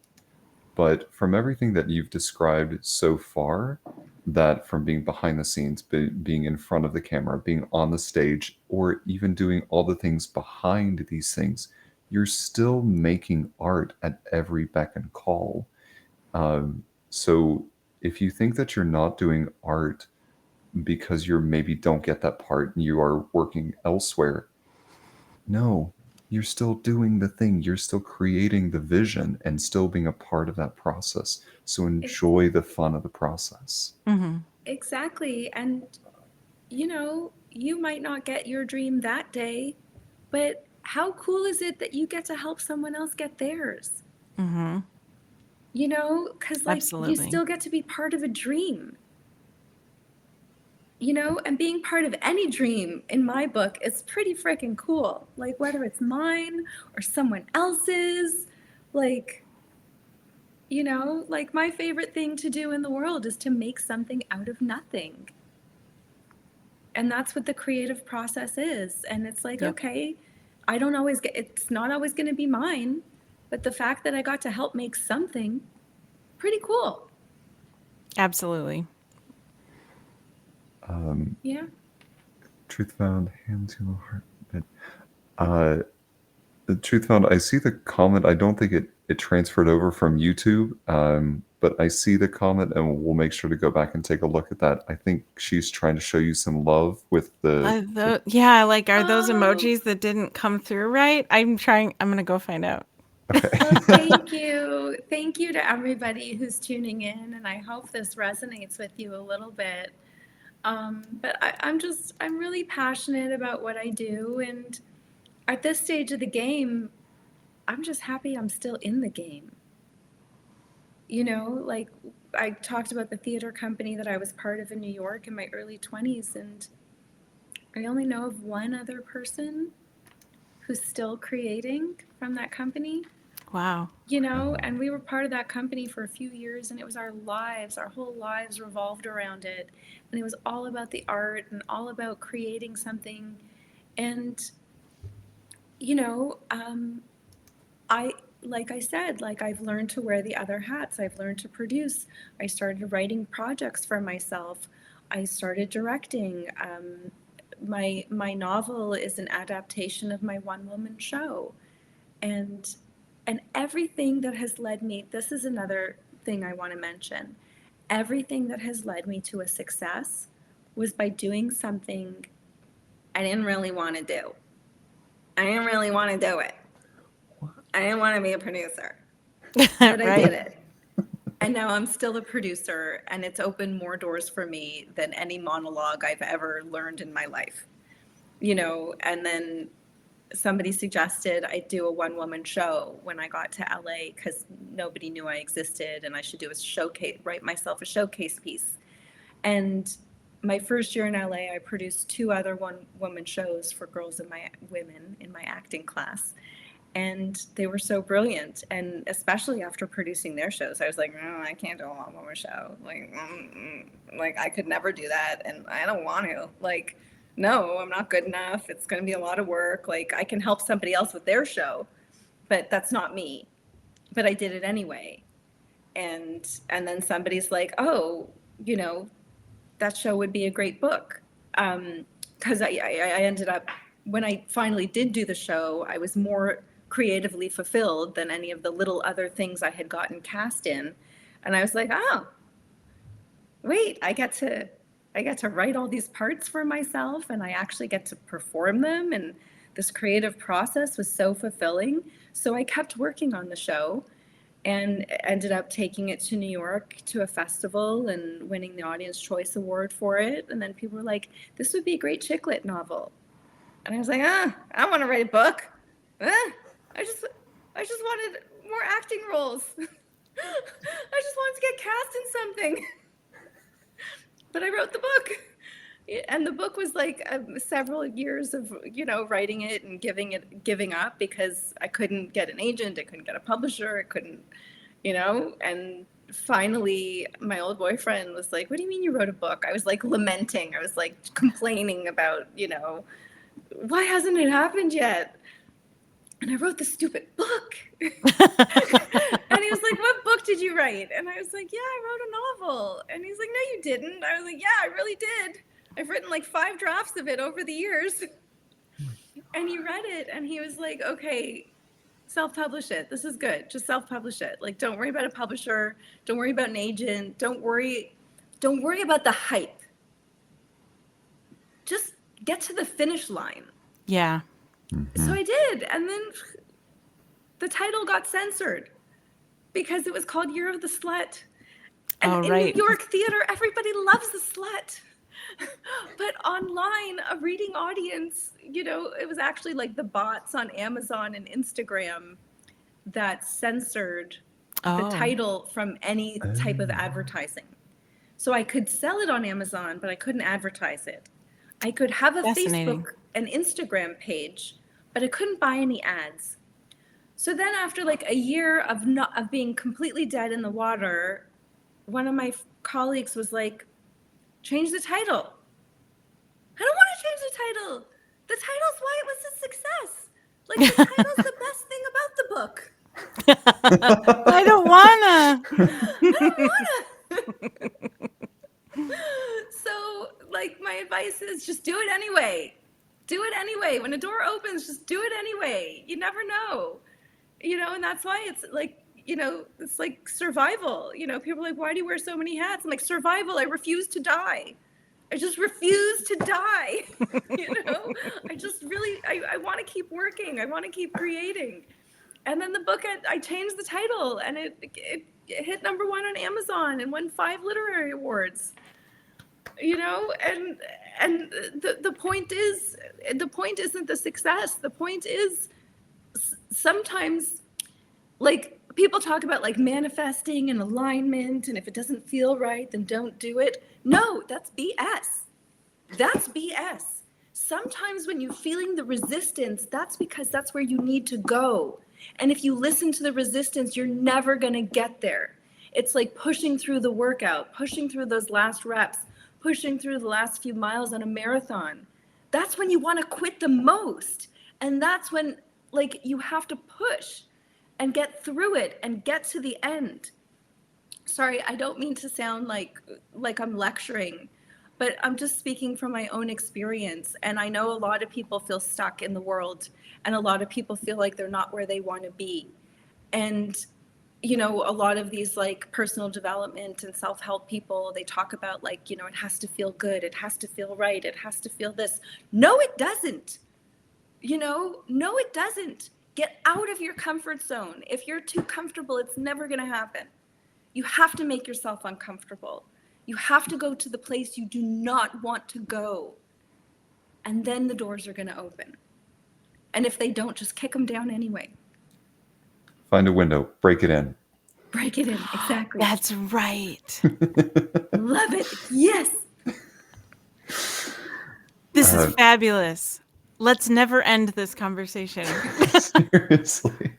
Speaker 1: But from everything that you've described so far, that from being behind the scenes, being in front of the camera, being on the stage, or even doing all the things behind these things, you're still making art at every beck and call. So if you think that you're not doing art because you're maybe don't get that part and you are working elsewhere, no, you're still doing the thing. You're still creating the vision and still being a part of that process. So
Speaker 3: Ex-
Speaker 1: enjoy the fun of the process.
Speaker 2: Mm-hmm.
Speaker 3: exactly. And, you know, you might not get your dream that day, but how cool is it that you get to help someone else get theirs?
Speaker 2: Mm-hmm.
Speaker 3: You know, because like, you
Speaker 2: Absolutely.
Speaker 3: still get to be part of a dream, you know, and being part of any dream in my book is pretty freaking cool. Like, whether it's mine or someone else's, like, you know, like, my favorite thing to do in the world is to make something out of nothing. And that's what the creative process is. And it's like,
Speaker 2: Yep.
Speaker 3: okay, it's not always going to be mine, but the fact that I got to help make something, pretty cool.
Speaker 2: Absolutely.
Speaker 3: Yeah.
Speaker 1: Truth found, hand to the heart. Uh, the truth found, I see the comment. I don't think it transferred over from YouTube, but I see the comment and we'll make sure to go back and take a look at that. I think she's trying to show you some love with the
Speaker 2: Yeah, like, are those
Speaker 3: Oh,
Speaker 2: emojis that didn't come through right? I'm trying. I'm gonna go find out.
Speaker 3: Well, thank you. Thank you to everybody who's tuning in, and I hope this resonates with you a little bit. But I'm really passionate about what I do, and at this stage of the game, I'm just happy I'm still in the game. You know, like I talked about the theater company that I was part of in New York in my early 20s, and I only know of one other person who's still creating from that company.
Speaker 2: Wow.
Speaker 3: You know, and we were part of that company for a few years, and it was our whole lives revolved around it. And it was all about the art and all about creating something. And, you know, like I said, like I've learned to wear the other hats. I've learned to produce. I started writing projects for myself. I started directing. My novel is an adaptation of my one-woman show. And everything that has led me, this is another thing I want to mention. Everything that has led me to a success was by doing something I didn't really want to do. I didn't really want to do it. I didn't want to be a producer, but I did it. And now I'm still a producer, and it's opened more doors for me than any monologue I've ever learned in my life. You know, and then somebody suggested I do a one-woman show when I got to LA because nobody knew I existed, and I should do a showcase, write myself a showcase piece. And my first year in LA, I produced 2 other one-woman shows for women in my acting class. And they were so brilliant. And especially after producing their shows, I was like, no, I can't do a one-woman show. Like I could never do that. And I don't want to. Like, no, I'm not good enough. It's going to be a lot of work. Like I can help somebody else with their show, but that's not me. But I did it anyway. And then somebody's like, oh, you know, that show would be a great book. Because I ended up, when I finally did do the show, I was more creatively fulfilled than any of the little other things I had gotten cast in. And I was like, oh, wait, I get to write all these parts for myself, and I actually get to perform them. And this creative process was so fulfilling. So I kept working on the show and ended up taking it to New York to a festival and winning the Audience Choice Award for it. And then people were like, this would be a great chick lit novel. And I was like, I don't want to write a book. I just wanted more acting roles. I just wanted to get cast in something. But I wrote the book. And the book was like several years of, you know, writing it and giving up because I couldn't get an agent, I couldn't get a publisher, I couldn't, you know, and finally my old boyfriend was like, what do you mean you wrote a book? I was like lamenting. I was like complaining about, you know, why hasn't it happened yet? And I wrote this stupid book. And he was like, what book did you write? And I was like, yeah, I wrote a novel. And he's like, no, you didn't. I was like, yeah, I really did. I've written like 5 drafts of it over the years. And he read it and he was like, okay, self-publish it. This is good. Just self-publish it. Like, don't worry about a publisher. Don't worry about an agent. Don't worry about the hype. Just get to the finish line.
Speaker 2: Yeah.
Speaker 1: Mm-hmm.
Speaker 3: So I did. And then the title got censored because it was called Year of the Slut. And in New York theater, everybody loves the slut. But online, a reading audience, you know, it was actually like the bots on Amazon and Instagram that censored the title from any type of advertising. So I could sell it on Amazon, but I couldn't advertise it. I could have a Facebook and Instagram page, but I couldn't buy any ads. So then after like a year of being completely dead in the water, one of my colleagues was like, change the title. I don't want to change the title. The title's why it was a success. Like the title's the best thing about the book.
Speaker 2: I don't wanna.
Speaker 3: So like my advice is just do it anyway. Do it anyway. When a door opens, just do it anyway. You never know. You know, and that's why it's like, you know, it's like survival. You know, people are like, why do you wear so many hats? I'm like, survival. I refuse to die. I just refuse to die. You know, I just really, I want to keep working. I want to keep creating. And then the book, I changed the title, and it hit #1 on Amazon and won 5 literary awards. You know, and the point isn't the success. The point is sometimes, like, people talk about like manifesting and alignment, and if it doesn't feel right, then don't do it. No, that's BS. That's BS. Sometimes when you're feeling the resistance, that's because that's where you need to go. And if you listen to the resistance, you're never going to get there. It's like pushing through the workout, pushing through those last reps, pushing through the last few miles on a marathon. That's when you want to quit the most. And that's when, like, you have to push and get through it and get to the end. Sorry, I don't mean to sound like I'm lecturing, but I'm just speaking from my own experience. And I know a lot of people feel stuck in the world, and a lot of people feel like they're not where they want to be. And, you know, a lot of these like personal development and self-help people, they talk about like, you know, it has to feel good, it has to feel right, it has to feel this. No, it doesn't. You know, no, it doesn't. Get out of your comfort zone. If you're too comfortable, it's never going to happen. You have to make yourself uncomfortable. You have to go to the place you do not want to go. And then the doors are going to open. And if they don't, just kick them down anyway.
Speaker 1: Find a window, break it in.
Speaker 3: Break it in, exactly.
Speaker 2: That's right.
Speaker 3: Love it. Yes.
Speaker 2: This is fabulous. Let's never end this conversation.
Speaker 1: Seriously.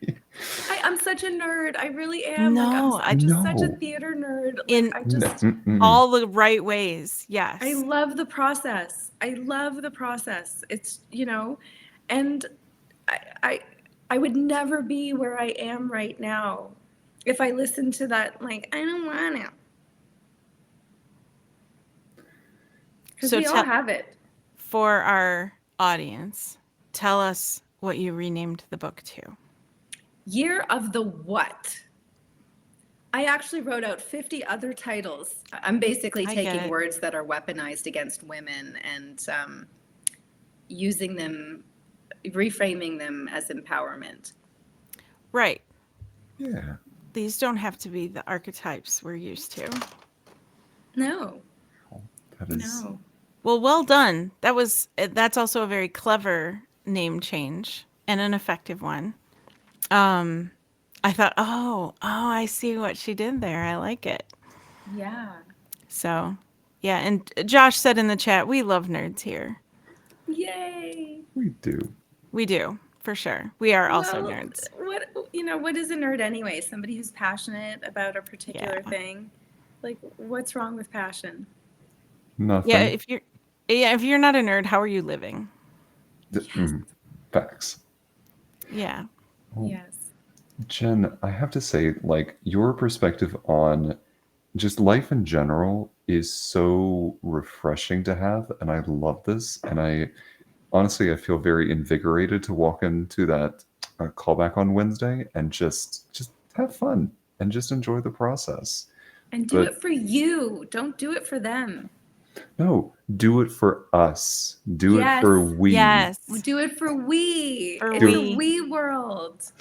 Speaker 3: I'm such a nerd. I really am.
Speaker 2: No,
Speaker 3: I'm just such a
Speaker 1: No.
Speaker 3: theater nerd. Like,
Speaker 2: In
Speaker 3: I just,
Speaker 2: all the right ways. Yes.
Speaker 3: I love the process. I love the process. It's, you know, and I would never be where I am right now if I listened to that, like, I don't want to. Because
Speaker 2: So
Speaker 3: we all have it.
Speaker 2: For our audience, tell us what you renamed the book to.
Speaker 3: Year of the what? I actually wrote out 50 other titles. I'm basically taking words that are weaponized against women and using them, reframing them as empowerment.
Speaker 2: Right.
Speaker 1: Yeah.
Speaker 2: These don't have to be the archetypes we're used to.
Speaker 3: No.
Speaker 1: That is...
Speaker 3: No.
Speaker 2: Well done. That's also a very clever name change and an effective one. I thought, oh, I see what she did there. I like it.
Speaker 3: Yeah.
Speaker 2: So, yeah. And Josh said in the chat, we love nerds here.
Speaker 3: Yay.
Speaker 1: We do.
Speaker 2: We do, for sure. We are also nerds.
Speaker 3: What is a nerd anyway? Somebody who's passionate about a particular thing. Like, what's wrong with passion?
Speaker 1: Nothing.
Speaker 2: Yeah, if you're not a nerd, how are you living?
Speaker 1: Facts.
Speaker 2: Yeah.
Speaker 1: Oh.
Speaker 3: Yes.
Speaker 1: Jen, I have to say, like, your perspective on just life in general is so refreshing to have, and I love this. And I honestly feel very invigorated to walk into that callback on Wednesday and just have fun and just enjoy the process.
Speaker 3: And do it for you. Don't do it for them.
Speaker 1: No, do it for us. Do it for we.
Speaker 2: Yes.
Speaker 3: Do it for we.
Speaker 2: For
Speaker 3: it's a we world.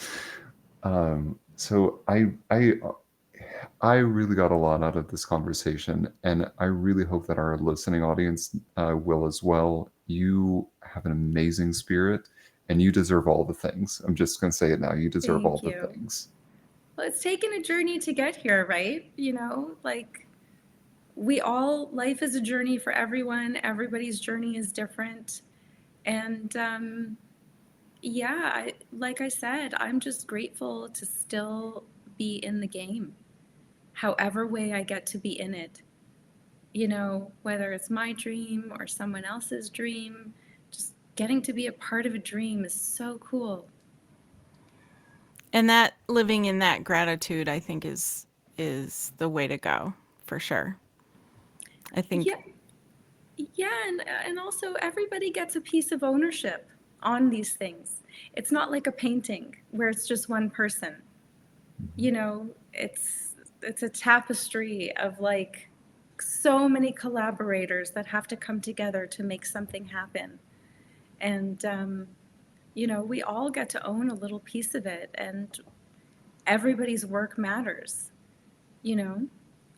Speaker 1: So I really got a lot out of this conversation, and I really hope that our listening audience will as well. You have an amazing spirit, and you deserve all the things. I'm just going to say it now. You deserve all the things.
Speaker 3: Well, it's taken a journey to get here, right? You know, like life is a journey for everyone. Everybody's journey is different. And like I said, I'm just grateful to still be in the game, however way I get to be in it. You know, whether it's my dream or someone else's dream, just getting to be a part of a dream is so cool.
Speaker 2: And that living in that gratitude, I think, is the way to go, for sure. I think.
Speaker 3: Yeah, and also everybody gets a piece of ownership on these things. It's not like a painting where it's just one person. You know, it's a tapestry of like so many collaborators that have to come together to make something happen. And You know, we all get to own a little piece of it, and everybody's work matters, you know?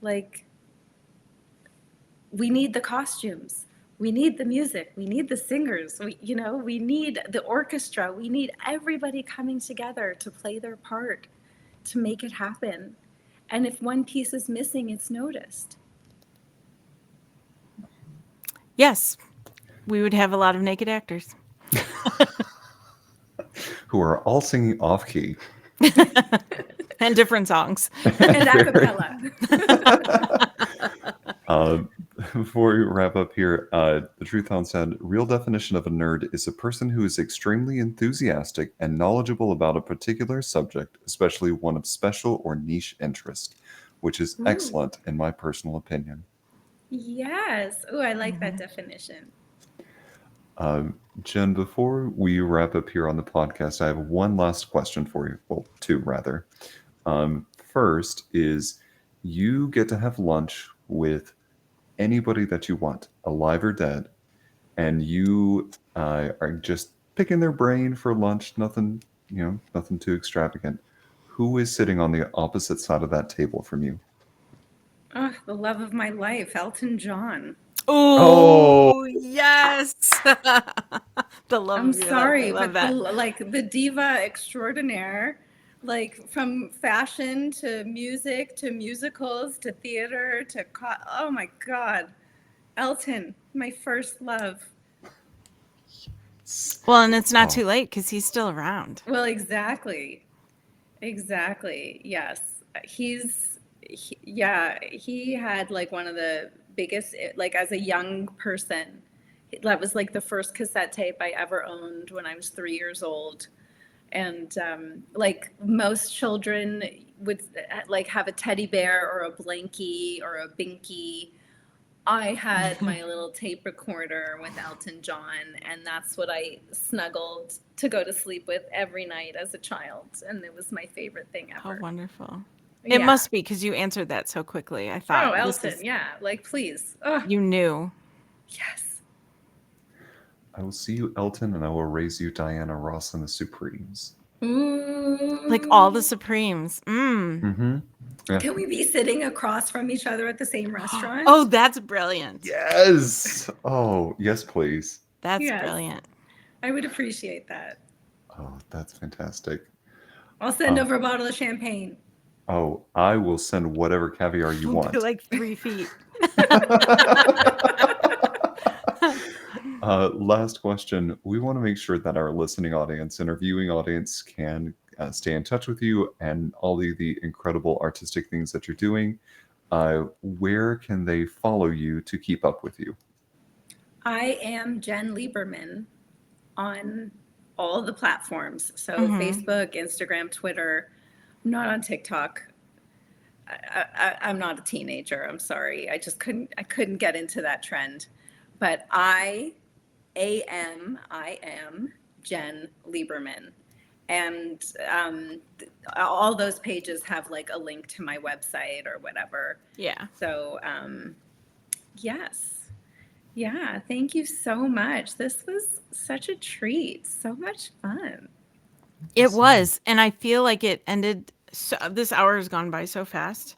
Speaker 3: Like, we need the costumes. We need the music. We need the singers. We need the orchestra. We need everybody coming together to play their part to make it happen. And if one piece is missing, it's noticed.
Speaker 2: Yes, we would have a lot of naked actors.
Speaker 1: Who are all singing off key.
Speaker 2: And different songs.
Speaker 3: And a cappella.
Speaker 1: Before we wrap up here, the Truth Hound said, real definition of a nerd is a person who is extremely enthusiastic and knowledgeable about a particular subject, especially one of special or niche interest, which is excellent in my personal opinion.
Speaker 3: Yes. Oh, I like that definition.
Speaker 1: Jen, before we wrap up here on the podcast, I have one last question for you. Well, two rather. First is you get to have lunch with anybody that you want, alive or dead, and you are just picking their brain for lunch. Nothing, nothing too extravagant. Who is sitting on the opposite side of that table from you?
Speaker 3: Oh, the love of my life, Elton John.
Speaker 2: Oh, yes. The love
Speaker 3: I'm
Speaker 2: of your life.
Speaker 3: sorry,
Speaker 2: I love
Speaker 3: but
Speaker 2: that.
Speaker 3: the diva extraordinaire, like from fashion to music to musicals to theater to oh my God, Elton, my first love.
Speaker 2: Well, and it's not too late because he's still around.
Speaker 3: Well, exactly, yes. He had like one of the biggest, like as a young person, that was like the first cassette tape I ever owned when I was 3 years old. And like most children would like have a teddy bear or a blankie or a binky. I had my little tape recorder with Elton John, and that's what I snuggled to go to sleep with every night as a child. And it was my favorite thing ever.
Speaker 2: How wonderful.
Speaker 3: Yeah.
Speaker 2: It must be because you answered that so quickly. I thought.
Speaker 3: Oh, Elton, yeah. Like, please. Oh,
Speaker 2: You knew.
Speaker 3: yes.
Speaker 1: I will see you, Elton, and I will raise you, Diana Ross and the Supremes.
Speaker 3: Ooh.
Speaker 2: Like all the Supremes.
Speaker 1: Mm-hmm. Yeah.
Speaker 3: Can we be sitting across from each other at the same restaurant?
Speaker 2: Oh, that's brilliant.
Speaker 1: Yes. Oh, yes, please.
Speaker 2: That's
Speaker 3: Yes.
Speaker 2: brilliant.
Speaker 3: I would appreciate that.
Speaker 1: Oh, that's fantastic.
Speaker 3: I'll send over a bottle of champagne.
Speaker 1: Oh, I will send whatever caviar you want.
Speaker 2: Like 3 feet.
Speaker 1: Last question. We want to make sure that our listening audience and our viewing audience can stay in touch with you and all the incredible artistic things that you're doing. Where can they follow you to keep up with you?
Speaker 3: I am Jen Lieberman on all the platforms. So Facebook, Instagram, Twitter. I'm not on TikTok. I'm not a teenager. I'm sorry. I couldn't get into that trend. But I am Jen Lieberman. And all those pages have like a link to my website or whatever.
Speaker 2: Yeah.
Speaker 3: So, yes. Yeah, thank you so much. This was such a treat. So much fun.
Speaker 2: It was. And I feel like it ended. So, this hour has gone by so fast.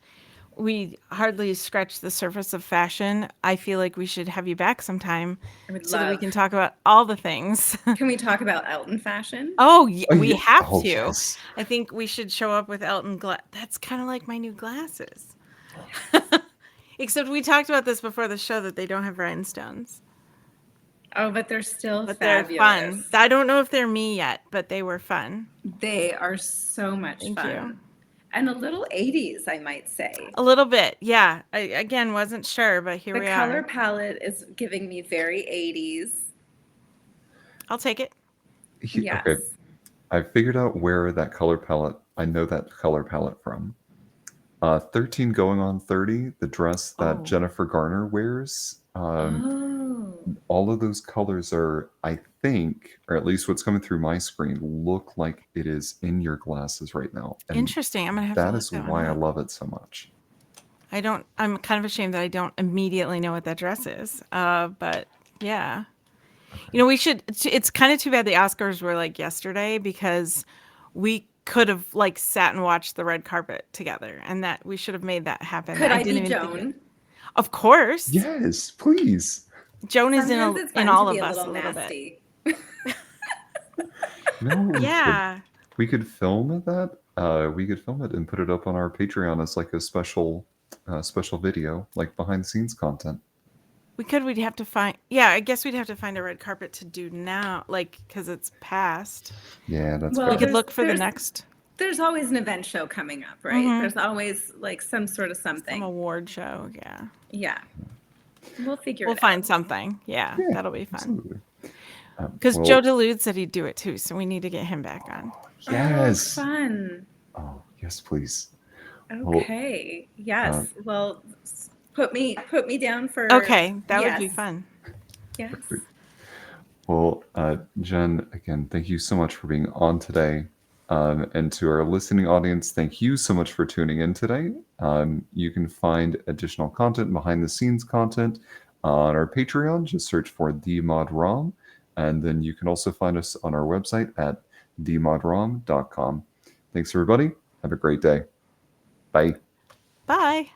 Speaker 2: We hardly scratched the surface of fashion. I feel like we should have you back sometime so that we can talk about all the things.
Speaker 3: Can we talk about Elton fashion?
Speaker 2: We have to.
Speaker 1: Yes.
Speaker 2: I think we should show up with Elton That's kind of like my new glasses. Except we talked about this before the show that they don't have rhinestones.
Speaker 3: Oh, but they're still
Speaker 2: But
Speaker 3: fabulous.
Speaker 2: they're fun. I don't know if they're me yet, but they were fun.
Speaker 3: They are so much
Speaker 2: Thank
Speaker 3: fun.
Speaker 2: you.
Speaker 3: And a little 80s, I might say.
Speaker 2: A little bit, yeah. I, again, wasn't sure, but here we
Speaker 3: The
Speaker 2: are.
Speaker 3: color palette is giving me very 80s.
Speaker 2: I'll take it.
Speaker 3: Yes.
Speaker 1: Okay. I figured out where that color palette, I know that color palette from. 13 going on 30, the dress that Jennifer Garner wears. All of those colors are, I think, or at least what's coming through my screen, look like it is in your glasses right now. And
Speaker 2: interesting. I'm going to have to
Speaker 1: that
Speaker 2: look
Speaker 1: is
Speaker 2: that
Speaker 1: why
Speaker 2: one
Speaker 1: I
Speaker 2: up.
Speaker 1: love it so much.
Speaker 2: I'm kind of ashamed that I don't immediately know what that dress is. But yeah. You know, we should. It's kind of too bad the Oscars were like yesterday because we could have like sat and watched the red carpet together, and that we should have made that happen.
Speaker 3: Could
Speaker 2: I
Speaker 3: I
Speaker 2: didn't
Speaker 3: be
Speaker 2: even think
Speaker 3: Joan?
Speaker 2: of course,
Speaker 1: Yes, please.
Speaker 2: Joan is
Speaker 3: Sometimes it's
Speaker 2: in
Speaker 3: fun to
Speaker 2: all
Speaker 3: be
Speaker 2: of
Speaker 3: a
Speaker 2: us
Speaker 3: little
Speaker 2: a little bit.
Speaker 3: nasty.
Speaker 1: No,
Speaker 2: Yeah,
Speaker 1: we could film that. We could film it and put it up on our Patreon as like a special video, like behind the scenes content.
Speaker 2: we could. We'd have to find. Yeah, I guess we'd have to find a red carpet to do now, like because it's past.
Speaker 1: Yeah, that's
Speaker 3: Well,
Speaker 2: We
Speaker 1: fair.
Speaker 2: could look for the next
Speaker 3: There's always an event show coming up, right? There's always like some sort of
Speaker 2: some
Speaker 3: something.
Speaker 2: award show. Yeah,
Speaker 3: Yeah. We'll figure
Speaker 2: we'll
Speaker 3: it
Speaker 2: find
Speaker 3: out.
Speaker 2: something. Yeah,
Speaker 1: Yeah,
Speaker 2: that'll be fun.
Speaker 1: absolutely.
Speaker 2: Because
Speaker 1: Well,
Speaker 2: Joe Dulude said he'd do it too, so we need to get him back on.
Speaker 1: yes.
Speaker 3: Oh, fun.
Speaker 1: Oh, yes, please. Well,
Speaker 3: Okay. Yes. Well, put me down for.
Speaker 2: Okay, that would be
Speaker 3: yes.
Speaker 2: fun.
Speaker 3: Yes.
Speaker 1: Well, Jen, again, thank you so much for being on today. And to our listening audience, thank you so much for tuning in today. You can find additional content, behind the scenes content on our Patreon. Just search for TheModRom. And then you can also find us on our website at themodrom.com. Thanks, everybody. Have a great day. Bye.
Speaker 2: Bye.